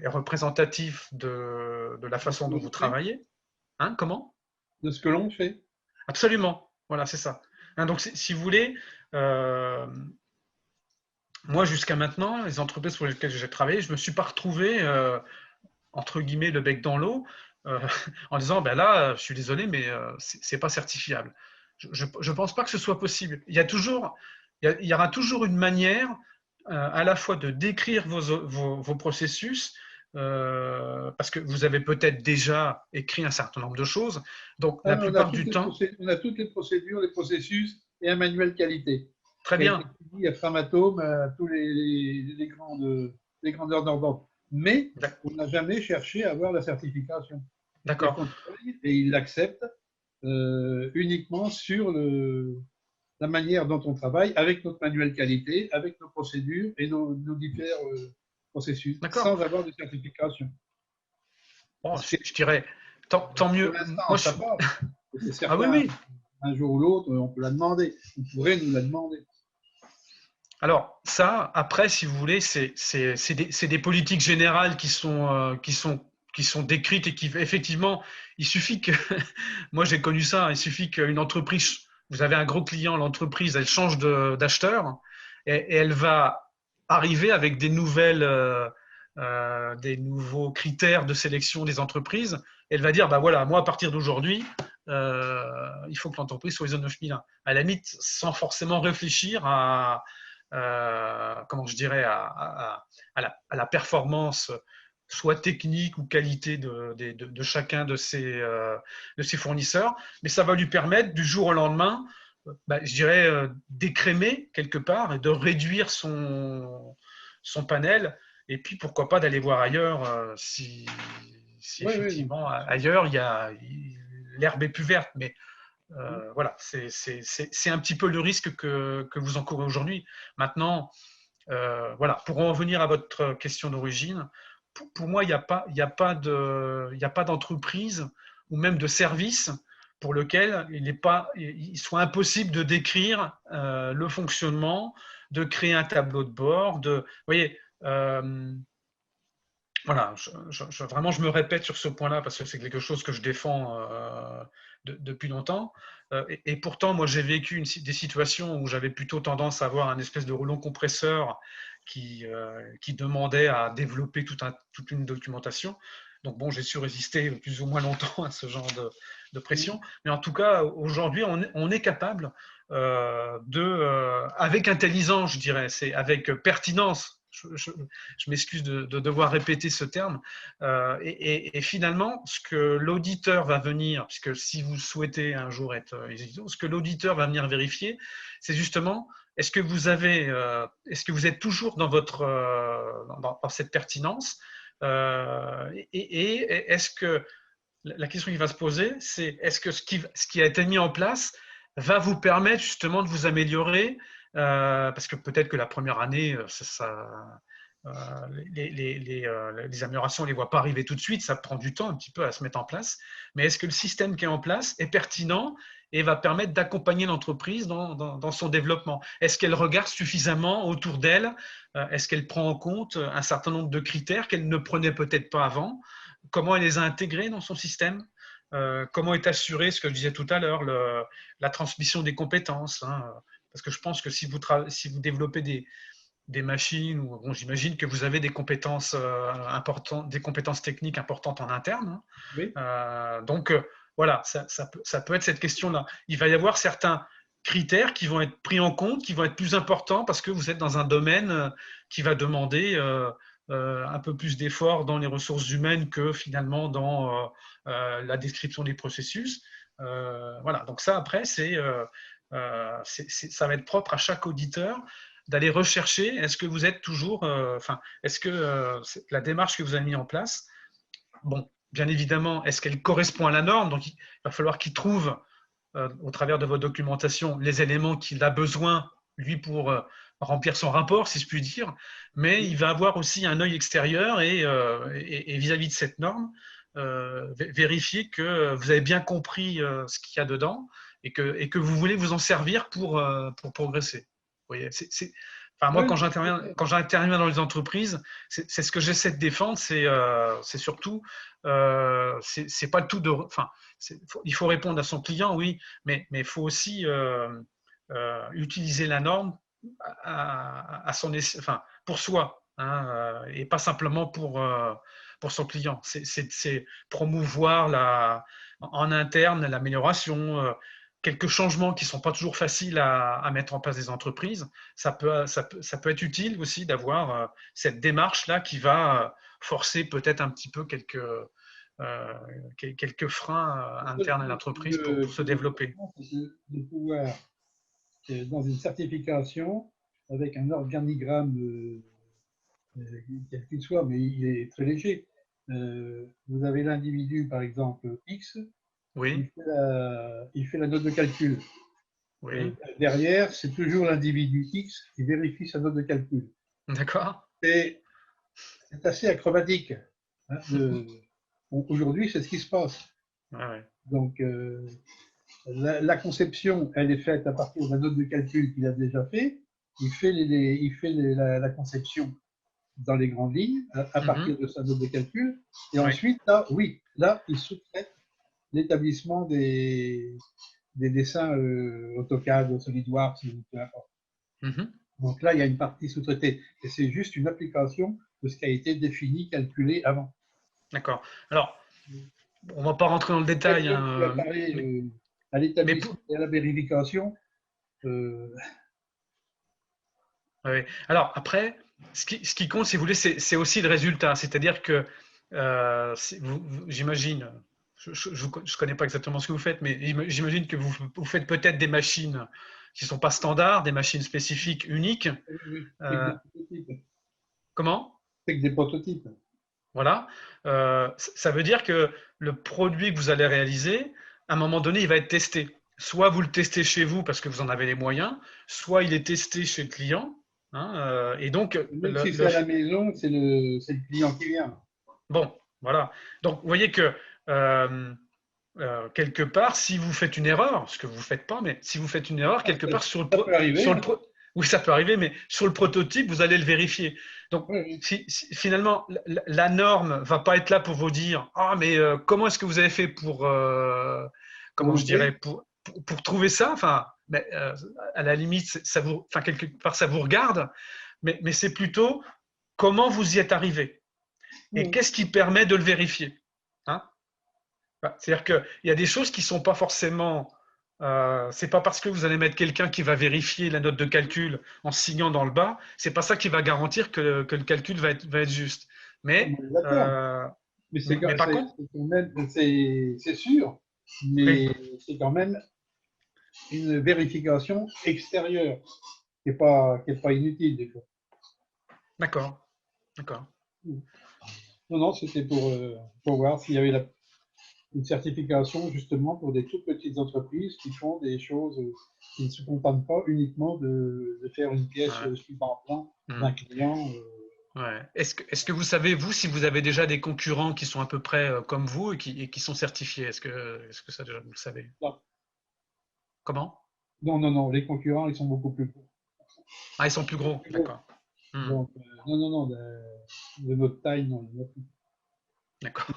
représentatif de la façon dont vous travaillez. Comment ? De ce que l'on fait. Absolument, voilà, c'est ça. Donc, si vous voulez, moi, jusqu'à maintenant, les entreprises pour lesquelles j'ai travaillé, je ne me suis pas retrouvé, entre guillemets, le bec dans l'eau, en disant, ben là, je suis désolé, mais ce n'est pas certifiable. Je ne pense pas que ce soit possible. Il y aura toujours une manière à la fois de décrire vos processus, parce que vous avez peut-être déjà écrit un certain nombre de choses. Donc, la plupart du temps… On a toutes les procédures, les processus et un manuel qualité. Très bien. Il y a Framatome, tous les grandeurs d'ordre. Mais on n'a jamais cherché à avoir la certification. D'accord. Et ils l'acceptent uniquement sur la manière dont on travaille, avec notre manuel qualité, avec nos procédures et nos différents processus, sans avoir de certification. Bon, je dirais, tant mieux. Moi, ça va. C'est certain. Ah oui. Un jour ou l'autre, on peut la demander. On pourrait nous la demander. Alors, ça, après, si vous voulez, c'est des politiques générales qui sont décrites et qui, effectivement, il suffit que… Moi, j'ai connu ça. Il suffit qu'une entreprise… Vous avez un gros client, l'entreprise, elle change d'acheteur et elle va arriver avec des nouveaux critères de sélection des entreprises. Elle va dire, bah voilà, moi, à partir d'aujourd'hui, il faut que l'entreprise soit ISO 9001. À la limite, sans forcément réfléchir à la performance, soit technique ou qualité de chacun de ses fournisseurs, mais ça va lui permettre du jour au lendemain, je dirais, d'écrémer quelque part et de réduire son panel, et puis pourquoi pas d'aller voir ailleurs si effectivement ailleurs l'herbe est plus verte, mais voilà, c'est un petit peu le risque que vous encourez aujourd'hui. Maintenant, voilà, pour en revenir à votre question d'origine, pour moi, il n'y a pas d'entreprise ou même de service pour lequel il soit impossible de décrire le fonctionnement, de créer un tableau de bord, vous voyez, voilà, vraiment, je me répète sur ce point-là parce que c'est quelque chose que je défends depuis longtemps. Et pourtant, moi, j'ai vécu des situations où j'avais plutôt tendance à avoir un espèce de rouleau compresseur qui demandait à développer toute une documentation. Donc, bon, j'ai su résister plus ou moins longtemps à ce genre de pression. Mais en tout cas, aujourd'hui, on est capable avec intelligence, je dirais, c'est avec pertinence. Je m'excuse de devoir répéter ce terme. Et finalement, ce que l'auditeur va venir, puisque si vous souhaitez un jour être ISO, ce que l'auditeur va venir vérifier, c'est justement, est-ce que vous êtes toujours dans cette pertinence, et est-ce que la question qui va se poser, c'est est-ce que ce qui a été mis en place va vous permettre justement de vous améliorer, parce que peut-être que la première année, les améliorations, on ne les voit pas arriver tout de suite, ça prend du temps un petit peu à se mettre en place, mais est-ce que le système qui est en place est pertinent et va permettre d'accompagner l'entreprise dans son développement? Est-ce qu'elle regarde suffisamment autour d'elle? Est-ce qu'elle prend en compte un certain nombre de critères qu'elle ne prenait peut-être pas avant? Comment elle les a intégrés dans son système? Comment est assuré, ce que je disais tout à l'heure, la transmission des compétences, hein? Parce que je pense que si vous développez des machines, ou bon, j'imagine que vous avez des compétences importantes, des compétences techniques importantes en interne, hein. Oui. Donc voilà, ça peut être cette question-là. Il va y avoir certains critères qui vont être pris en compte, qui vont être plus importants parce que vous êtes dans un domaine qui va demander un peu plus d'efforts dans les ressources humaines que finalement dans la description des processus. Voilà, donc ça après, ça va être propre à chaque auditeur d'aller rechercher, est-ce que vous êtes toujours, est-ce que la démarche que vous avez mise en place, bon, bien évidemment, est-ce qu'elle correspond à la norme? Donc, il va falloir qu'il trouve, au travers de votre documentation, les éléments qu'il a besoin, lui, pour remplir son rapport, si je puis dire, mais il va avoir aussi un œil extérieur et vis-à-vis de cette norme, vérifier que vous avez bien compris ce qu'il y a dedans et que vous voulez vous en servir pour progresser. Vous voyez, enfin, moi, quand j'interviens dans les entreprises, c'est ce que j'essaie de défendre, c'est surtout, c'est pas le tout de, enfin, il faut répondre à son client, oui, mais il faut aussi utiliser la norme à son, enfin, pour soi, hein, et pas simplement pour son client. C'est promouvoir en interne l'amélioration, quelques changements qui ne sont pas toujours faciles à mettre en place des entreprises. Ça peut être utile aussi d'avoir cette démarche-là qui va forcer peut-être un petit peu quelques freins internes à l'entreprise pour se développer. De pouvoir, dans une certification, avec un organigramme, quel qu'il soit, mais il est très léger, vous avez l'individu, par exemple, X, oui. il fait la note de calcul. Oui. Derrière, c'est toujours l'individu X qui vérifie sa note de calcul. D'accord. C'est assez acrobatique. Hein, aujourd'hui, c'est ce qui se passe. Ouais. Donc, la conception, elle est faite à partir de la note de calcul qu'il a déjà fait. Il fait la conception dans les grandes lignes à partir de sa note de calcul. Et ensuite, là, il sous-traite l'établissement des dessins AutoCAD, SolidWorks, peu importe. Donc là, il y a une partie sous-traitée. Et c'est juste une application de ce qui a été défini, calculé avant. D'accord. Alors, on ne va pas rentrer dans le détail. À l'établissement et à la vérification. Oui. Alors, après, ce qui compte, si vous voulez, c'est aussi le résultat. C'est-à-dire que, j'imagine, je ne connais pas exactement ce que vous faites, mais j'imagine que vous faites peut-être des machines qui ne sont pas standards, des machines spécifiques, uniques. Oui, Comment? C'est que des prototypes. Voilà. Ça veut dire que le produit que vous allez réaliser, à un moment donné, il va être testé. Soit vous le testez chez vous parce que vous en avez les moyens, soit il est testé chez le client. Hein, et donc, même si c'est à la maison, c'est le client qui vient. Bon, voilà. Donc, vous voyez que quelque part, si vous faites une erreur, ce que vous ne faites pas, mais si vous faites une erreur, quelque part sur le oui, ça peut arriver, mais sur le prototype, vous allez le vérifier. Donc, finalement, la norme ne va pas être là pour vous dire « Ah, mais comment est-ce que vous avez fait pour, comment je dirais, pour trouver ça ?» Enfin, mais, à la limite, quelque part, ça vous regarde, mais c'est plutôt comment vous y êtes arrivé. Et qu'est-ce qui permet de le vérifier, hein? C'est-à-dire qu'il y a des choses qui ne sont pas forcément… c'est pas parce que vous allez mettre quelqu'un qui va vérifier la note de calcul en signant dans le bas, c'est pas ça qui va garantir que le calcul va être juste. Mais par contre, c'est sûr, mais c'est quand même une vérification extérieure qui n'est pas inutile des fois. D'accord. Non, c'était pour voir s'il y avait une certification justement pour des toutes petites entreprises qui font des choses qui ne se contentent pas uniquement de faire une pièce suivant plan d'un client. Ouais. Est-ce que vous savez, vous, si vous avez déjà des concurrents qui sont à peu près comme vous et qui sont certifiés? Est-ce que ça, déjà, vous le savez? Non. Comment? Non, non, non, les concurrents, ils sont beaucoup plus gros. Ah, ils sont plus gros, d'accord. Donc, non, non, non, de notre taille, non. D'accord.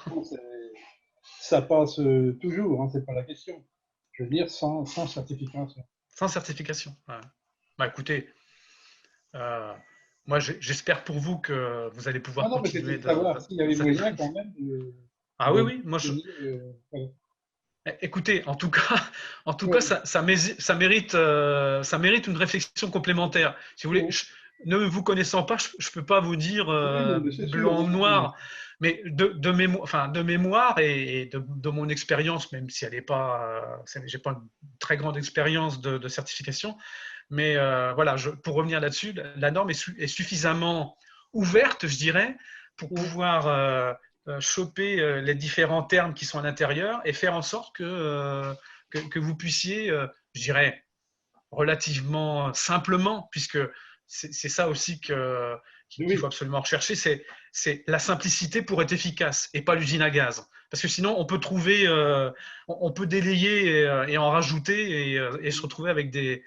Ça passe toujours, hein, c'est pas la question. Je veux dire, sans certification. Sans certification. Ouais. Bah, écoutez, moi, j'espère pour vous que vous allez pouvoir Non, non, mais c'était continuer de savoir s'il y avait moyen quand même Ah oui, oui, moi je. voilà. Écoutez, en tout cas, ça mérite une réflexion complémentaire. Si vous voulez, ne vous connaissant pas, je ne peux pas vous dire Oui, non, mais c'est sûr, blanc ou noir, mais de mémoire et de mon expérience, même si elle n'est pas, j'ai pas une très grande expérience de certification, mais voilà, pour revenir là-dessus, la norme est suffisamment ouverte, je dirais, pour pouvoir choper les différents termes qui sont à l'intérieur et faire en sorte que vous puissiez, je dirais, relativement simplement, puisque c'est ça aussi qu'il faut absolument rechercher, c'est la simplicité pour être efficace et pas l'usine à gaz. Parce que sinon, on peut trouver, on peut délayer et en rajouter et se retrouver avec des,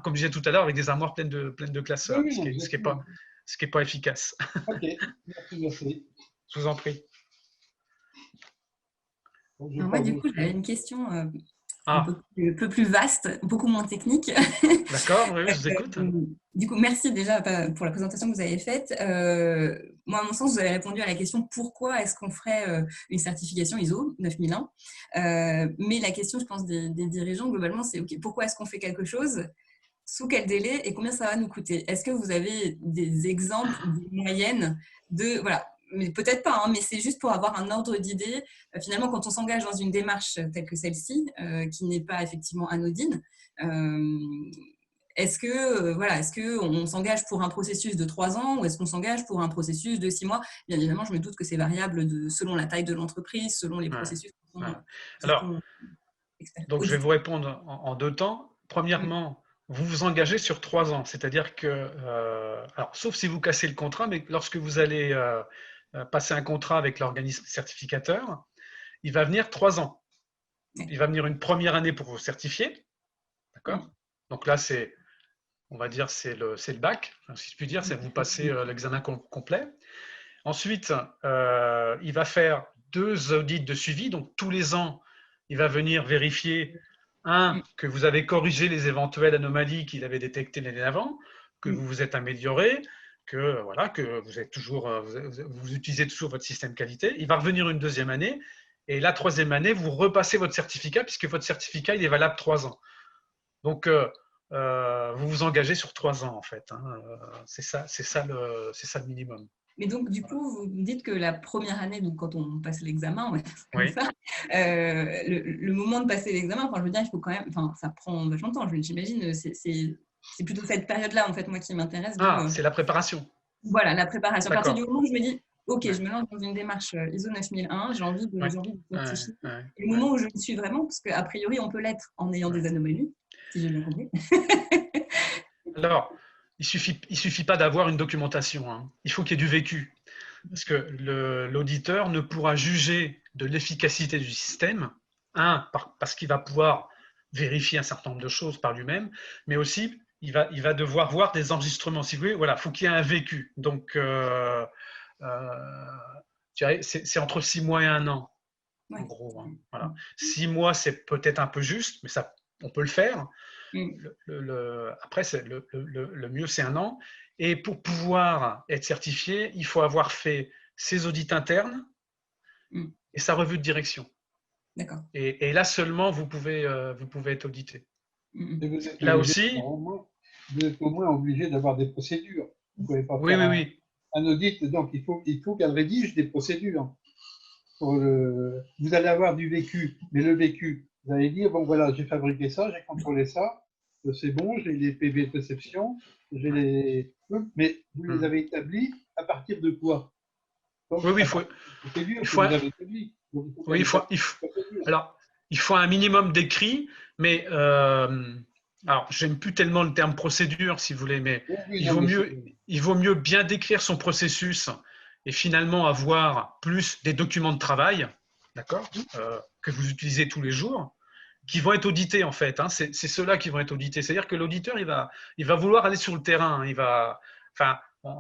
comme je disais tout à l'heure, avec des armoires pleines de classeurs, Oui, ce qui est pas efficace. Ok, merci, merci. Je vous en prie. Alors moi, du coup, j'avais une question un peu plus vaste, beaucoup moins technique. D'accord, oui, je vous écoute. Du coup, merci déjà pour la présentation que vous avez faite. Moi, à mon sens, vous avez répondu à la question pourquoi est-ce qu'on ferait une certification ISO 9001. Mais la question, je pense, des dirigeants, globalement, c'est OK, pourquoi est-ce qu'on fait quelque chose? Sous quel délai et combien ça va nous coûter? Est-ce que vous avez des exemples, des moyennes de… Voilà, mais peut-être pas, hein, mais c'est juste pour avoir un ordre d'idée. Finalement, quand on s'engage dans une démarche telle que celle-ci, qui n'est pas effectivement anodine, est-ce qu'on s'engage pour un processus de 3 ans ou est-ce qu'on s'engage pour un processus de 6 mois? Bien évidemment, je me doute que c'est variable selon la taille de l'entreprise, selon les processus. Alors, donc je vais vous répondre en 2 temps. Premièrement, vous vous engagez sur 3 ans, c'est-à-dire que, alors, sauf si vous cassez le contrat, mais lorsque vous allez passer un contrat avec l'organisme certificateur, il va venir 3 ans. Il va venir une première année pour vous certifier, d'accord? Donc là, on va dire, c'est le bac, si je puis dire, c'est vous passez l'examen complet. Ensuite, il va faire 2 audits de suivi, donc tous les ans, il va venir vérifier, que vous avez corrigé les éventuelles anomalies qu'il avait détectées l'année d'avant, que vous vous êtes amélioré, que vous êtes toujours, vous utilisez toujours votre système qualité. Il va revenir une 2e année, et la 3e année, vous repassez votre certificat, puisque votre certificat, il est valable 3 ans. Donc, vous vous engagez sur 3 ans, en fait. Hein. C'est ça le minimum. Mais donc, du coup, vous me dites que la première année, donc quand on passe l'examen, comme ça, le moment de passer l'examen, enfin, je veux dire, il faut quand même, enfin, ça prend vachement de temps, j'imagine. C'est plutôt cette période-là, en fait, moi, qui m'intéresse. C'est la préparation. Voilà, la préparation. À partir du moment où je me dis, OK, je me lance dans une démarche ISO 9001, j'ai envie de certifier. Et le moment où je le suis vraiment, parce qu'a priori, on peut l'être en ayant des anomalies, si j'ai bien compris. Alors, il suffit pas d'avoir une documentation. Hein. Il faut qu'il y ait du vécu. Parce que l'auditeur ne pourra juger de l'efficacité du système, parce qu'il va pouvoir vérifier un certain nombre de choses par lui-même, mais aussi, il va devoir voir des enregistrements. Si vous voulez, voilà, il faut qu'il y ait un vécu. Donc, c'est entre 6 mois et 1 an, en gros. Hein. Voilà. 6 mois, c'est peut-être un peu juste, mais on peut le faire. Après, le mieux, c'est 1 an. Et pour pouvoir être certifié, il faut avoir fait ses audits internes et sa revue de direction. D'accord. Et là seulement, vous pouvez être audité. Là aussi, vous êtes au moins obligé d'avoir des procédures. Vous pouvez pas faire un audit, donc il faut qu'elle rédige des procédures. Vous allez avoir du vécu, mais le vécu, vous allez dire, bon voilà, j'ai fabriqué ça, j'ai contrôlé ça, c'est bon, j'ai les PV de réception, mais vous les avez établis à partir de quoi? Donc, il faut un minimum d'écrit, mais alors, j'aime plus tellement le terme procédure, si vous voulez, mais Oui, il non, vaut mais mieux bien décrire son processus et finalement avoir plus des documents de travail, d'accord, que vous utilisez tous les jours, qui vont être audités en fait. Hein. C'est ceux-là qui vont être audités. C'est-à-dire que l'auditeur, il va vouloir aller sur le terrain. Enfin,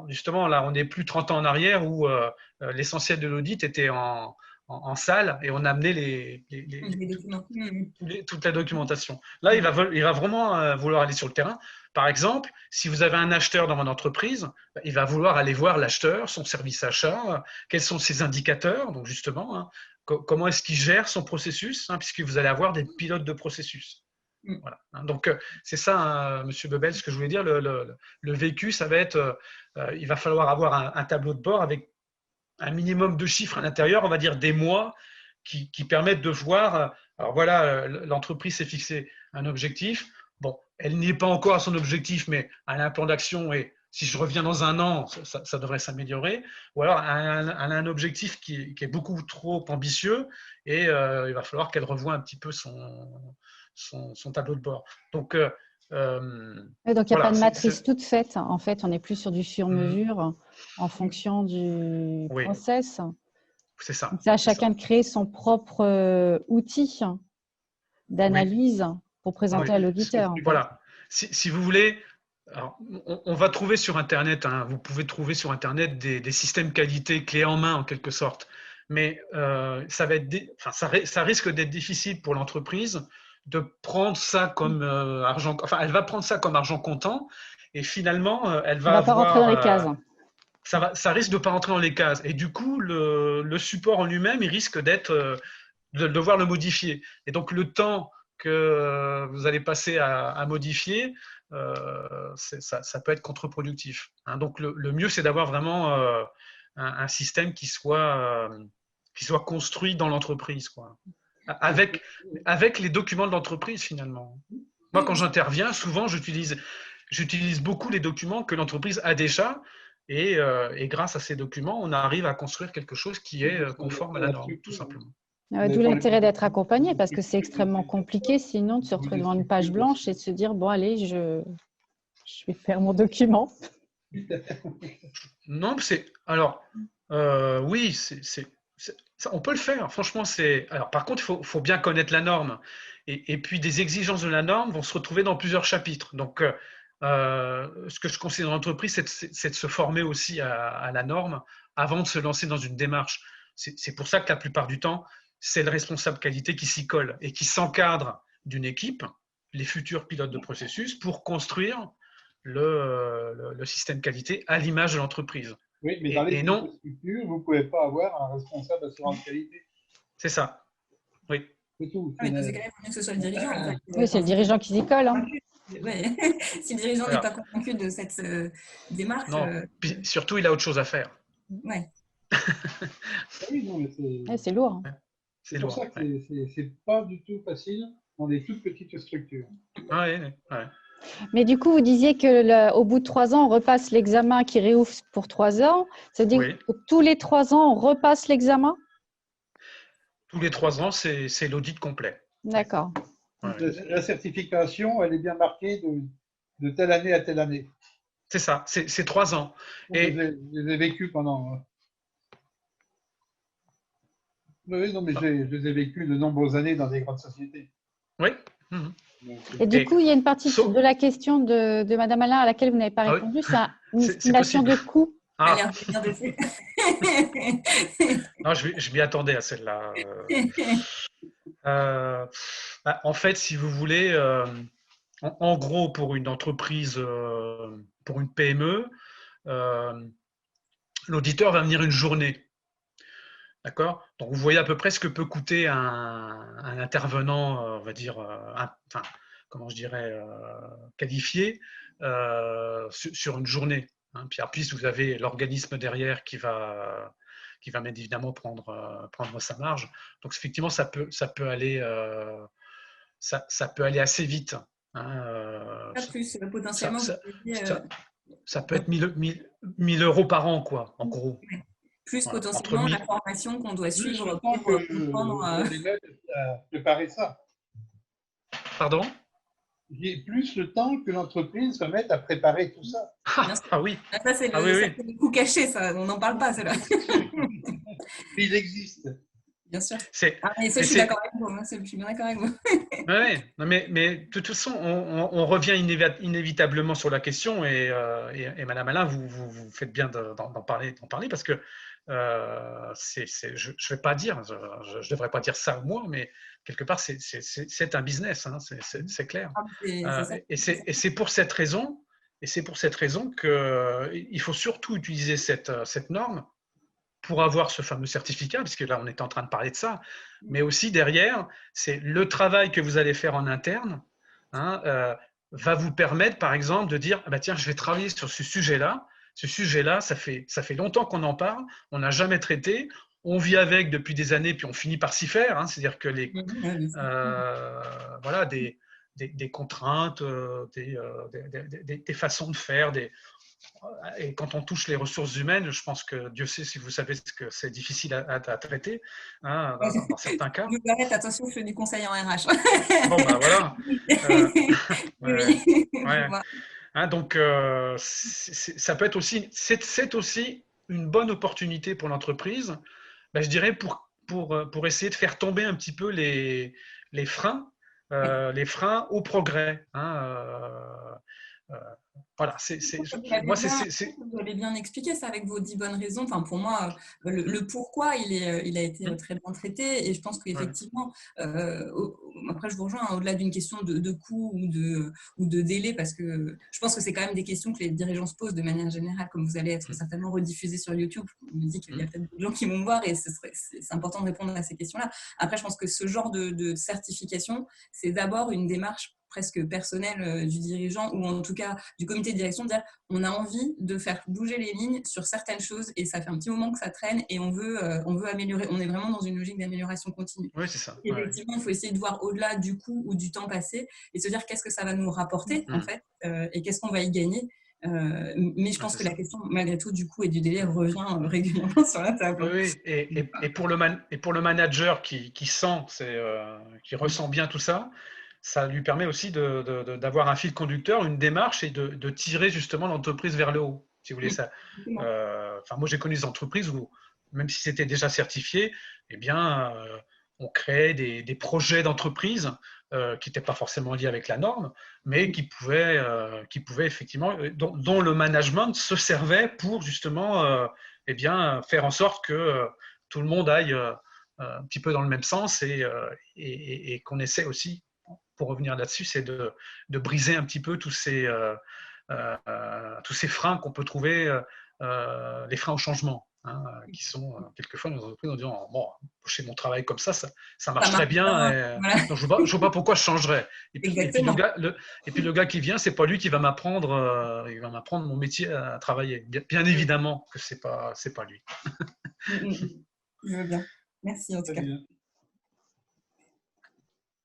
justement, là, on n'est plus 30 ans en arrière où l'essentiel de l'audit était en salle et on amenait Les documents. toute la documentation. Là, il va vraiment vouloir aller sur le terrain. Par exemple, si vous avez un acheteur dans votre entreprise, il va vouloir aller voir l'acheteur, son service achat, quels sont ses indicateurs, donc justement, hein, comment est-ce qu'il gère son processus, hein, puisque vous allez avoir des pilotes de processus. Voilà. Donc, c'est ça, hein, Monsieur Bebel, ce que je voulais dire. Le vécu, ça va être, il va falloir avoir un tableau de bord avec un minimum de chiffres à l'intérieur, on va dire des mois, qui permettent de voir, alors voilà, l'entreprise s'est fixé un objectif. Bon, elle n'y est pas encore à son objectif, mais elle a un plan d'action et si je reviens dans un an, ça devrait s'améliorer. Ou alors, elle a un objectif qui est beaucoup trop ambitieux et il va falloir qu'elle revoie un petit peu son tableau de bord. Donc, donc, il n'y a voilà, pas de matrice toute faite. En fait, on est plus sur du sur-mesure en fonction du oui, process. c'est ça. Donc, c'est à chacun de créer son propre outil d'analyse pour présenter à l'auditeur. Voilà. Si vous voulez, alors, on va trouver sur Internet, hein, vous pouvez trouver sur Internet des systèmes qualité clés en main en quelque sorte, mais ça risque d'être difficile pour l'entreprise de prendre ça comme argent, enfin elle va prendre ça comme argent comptant et finalement elle va On ne va pas rentrer dans les cases. Ça risque de ne pas rentrer dans les cases et du coup le support en lui-même il risque d'être de devoir le modifier et donc le temps que vous allez passer à modifier, ça peut être contre-productif. Hein. Donc, le mieux, c'est d'avoir vraiment un système qui soit construit dans l'entreprise, quoi. Avec les documents de l'entreprise, finalement. Moi, quand j'interviens, souvent, j'utilise beaucoup les documents que l'entreprise a déjà et grâce à ces documents, on arrive à construire quelque chose qui est conforme à la norme, tout simplement. D'où l'intérêt d'être accompagné parce que c'est extrêmement compliqué sinon de se retrouver devant une page blanche et de se dire bon allez je vais faire mon document. Non, oui, on peut le faire. Franchement, alors par contre, il faut bien connaître la norme et puis des exigences de la norme vont se retrouver dans plusieurs chapitres. Donc, ce que je conseille dans l'entreprise, c'est de se former aussi à la norme avant de se lancer dans une démarche. C'est pour ça que la plupart du temps, c'est le responsable qualité qui s'y colle et qui s'encadre d'une équipe, les futurs pilotes de processus, pour construire le système qualité à l'image de l'entreprise. Oui, mais dans les structures, vous ne pouvez pas avoir un responsable assurance qualité. C'est ça. Oui. C'est tout. Mais dans ces cas-là, il faut mieux que ce soit le dirigeant. En fait. Oui, c'est le dirigeant qui s'y colle. Hein. Ouais. Si le dirigeant n'est pas convaincu de cette démarche. Non, puis surtout, il a autre chose à faire. Ouais. C'est lourd. Hein. C'est pour ça que c'est pas du tout facile dans des toutes petites structures. Ouais. Mais du coup, vous disiez qu'au bout de 3 ans, on repasse l'examen qui réouvre pour 3 ans. C'est-à-dire que tous les 3 ans, on repasse l'examen? Tous les 3 ans, c'est l'audit complet. D'accord. Ouais. La certification, elle est bien marquée de telle année à telle année. C'est ça, c'est 3 ans. Et je les ai vécus pendant... Oui, non, mais je les ai vécus de nombreuses années dans des grandes sociétés. Oui. Et du coup, il y a une partie de la question de Madame Alain à laquelle vous n'avez pas répondu, c'est une estimation de coût. Ah. Non, je m'y attendais à celle-là. En fait, si vous voulez, en gros, pour une entreprise, pour une PME, l'auditeur va venir une journée. D'accord? Donc, vous voyez à peu près ce que peut coûter un intervenant, on va dire, qualifié sur une journée. Hein. Puis en plus, vous avez l'organisme derrière qui va bien évidemment prendre sa marge. Donc, effectivement, ça peut aller assez vite. Hein. Plus, potentiellement, ça peut être 1000 euros par an, quoi, en gros. Plus potentiellement la formation qu'on doit suivre pour comprendre. Préparer ça. Pardon? j'ai plus le temps que l'entreprise se mette à préparer tout ça. Ah oui. Ça, c'est le coup caché, ça. On n'en parle pas, cela. Il existe. Bien sûr. C'est, Et ça, je suis d'accord avec vous. Hein, je suis bien d'accord avec vous. Ouais, non, mais de toute façon, on revient inévitablement sur la question et Madame Alain, vous faites bien d'en parler parce que je ne vais pas dire, je devrais pas dire ça moi, mais quelque part, c'est un business, hein, c'est clair. Et c'est pour cette raison, qu'il faut surtout utiliser cette norme pour avoir ce fameux certificat, puisque là, on est en train de parler de ça, mais aussi derrière, c'est le travail que vous allez faire en interne, hein, va vous permettre, par exemple, de dire, ah bah, tiens, je vais travailler sur ce sujet-là. Ce sujet-là, ça fait longtemps qu'on en parle, on n'a jamais traité, on vit avec depuis des années, puis on finit par s'y faire. Hein, c'est-à-dire que voilà, des contraintes, des façons de faire, et quand on touche les ressources humaines, je pense que Dieu sait si vous savez que c'est difficile à traiter, hein, dans certains cas. Je vous arrête, attention, je fais du conseil en RH. Bon, ben voilà. Ouais. Hein, donc, ça peut être aussi, c'est aussi une bonne opportunité pour l'entreprise, ben, je dirais, pour essayer de faire tomber un petit peu les freins au progrès. Hein, voilà, vous avez bien expliqué ça avec vos 10 bonnes raisons. Enfin, pour moi, le pourquoi, il a été très bien traité. Et je pense qu'effectivement, après, je vous rejoins, hein, au-delà d'une question de coût ou de délai, parce que je pense que c'est quand même des questions que les dirigeants se posent de manière générale, comme vous allez être certainement rediffusé sur YouTube. Je me dis qu'il y a peut-être des gens qui vont me voir et c'est important de répondre à ces questions-là. Après, je pense que ce genre de certification, c'est d'abord une démarche presque personnelle du dirigeant ou en tout cas du comité de direction, de dire on a envie de faire bouger les lignes sur certaines choses et ça fait un petit moment que ça traîne et on veut améliorer. On est vraiment dans une logique d'amélioration continue. Oui, c'est ça. Et effectivement, il faut essayer de voir au-delà du coût ou du temps passé et se dire qu'est-ce que ça va nous rapporter en fait et qu'est-ce qu'on va y gagner. Mais je pense que la question, malgré tout, du coût et du délai revient régulièrement sur la table. Oui, et pour le manager qui sent, qui ressent bien tout ça, ça lui permet aussi d'avoir un fil conducteur, une démarche et de tirer justement l'entreprise vers le haut. Si vous voulez ça. Moi, j'ai connu des entreprises où, même si c'était déjà certifié, eh bien, on créait des projets d'entreprise qui n'étaient pas forcément liés avec la norme, mais qui pouvaient effectivement, dont le management se servait pour justement eh bien, faire en sorte que tout le monde aille un petit peu dans le même sens et qu'on essaie aussi, pour revenir là-dessus, c'est de briser un petit peu tous ces freins qu'on peut trouver, les freins au changement, hein, qui sont quelquefois dans les entreprises en disant bon, chez mon travail comme ça marche très bien, voilà. Donc je ne vois pas pourquoi je changerais. Et puis le gars qui vient, c'est pas lui qui va m'apprendre, il va m'apprendre mon métier à travailler. Bien évidemment que c'est pas lui. Je veux bien. Merci en tout cas.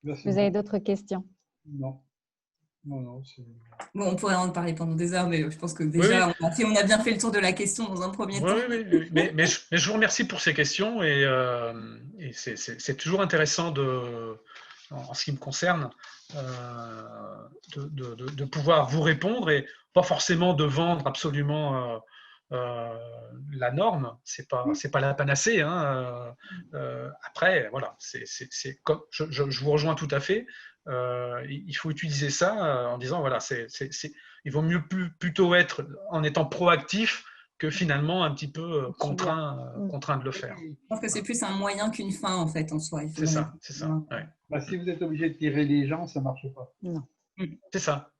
Merci. Vous avez d'autres questions? Non. Bon, on pourrait en parler pendant des heures, mais je pense que déjà, on a bien fait le tour de la question dans un premier temps. Oui. Mais je vous remercie pour ces questions et c'est toujours intéressant en ce qui me concerne de pouvoir vous répondre et pas forcément de vendre absolument la norme, c'est pas la panacée. Hein. Après, voilà, je vous rejoins tout à fait. Il faut utiliser ça en disant voilà, il vaut mieux plutôt être en étant proactif que finalement un petit peu contraint de le faire. Je pense que c'est plus un moyen qu'une fin en fait en soi. C'est ça. Ouais. Bah, si vous êtes obligé de tirer les gens, ça ne marche pas. Non. C'est ça.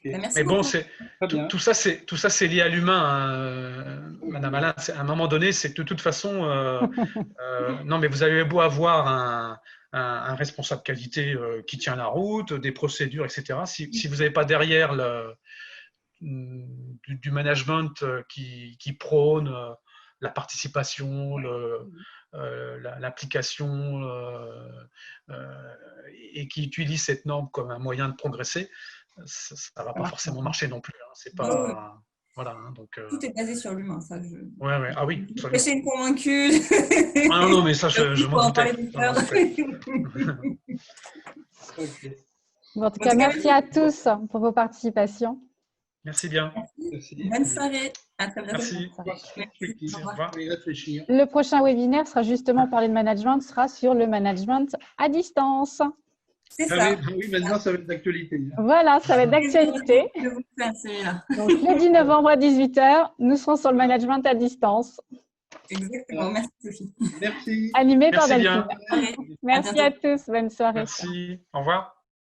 Okay. Mais bon, tout ça, c'est lié à l'humain, Madame Alain. À un moment donné, c'est que de toute façon, non, mais vous avez beau avoir un responsable qualité qui tient la route, des procédures, etc. Si vous n'avez pas derrière du management qui prône la participation, l'application et qui utilise cette norme comme un moyen de progresser, ça ne va pas forcément marcher non plus. Hein. C'est pas... Voilà, hein, donc, tout est basé sur l'humain, ça. Ouais. Ah oui, Je suis une convaincue. Ah non, mais ça, je m'en doutais. Ok. Bon, en tout cas, merci à tous pour vos participations. Merci bien. Merci. Bonne soirée. À très bientôt. Merci. Merci. Au revoir. Réfléchir. Le prochain webinaire sera justement parler de management, sera sur le management à distance. C'est ça. Oui, maintenant, ça va être d'actualité. Voilà, ça va être d'actualité. Je vous fais celui-là. Donc, le 10 novembre à 18 h, nous serons sur le management à distance. Exactement. Merci, Sophie. Merci. Animé par Merci Delphine. bien. Merci à tous. Bonne soirée. Merci. Au revoir.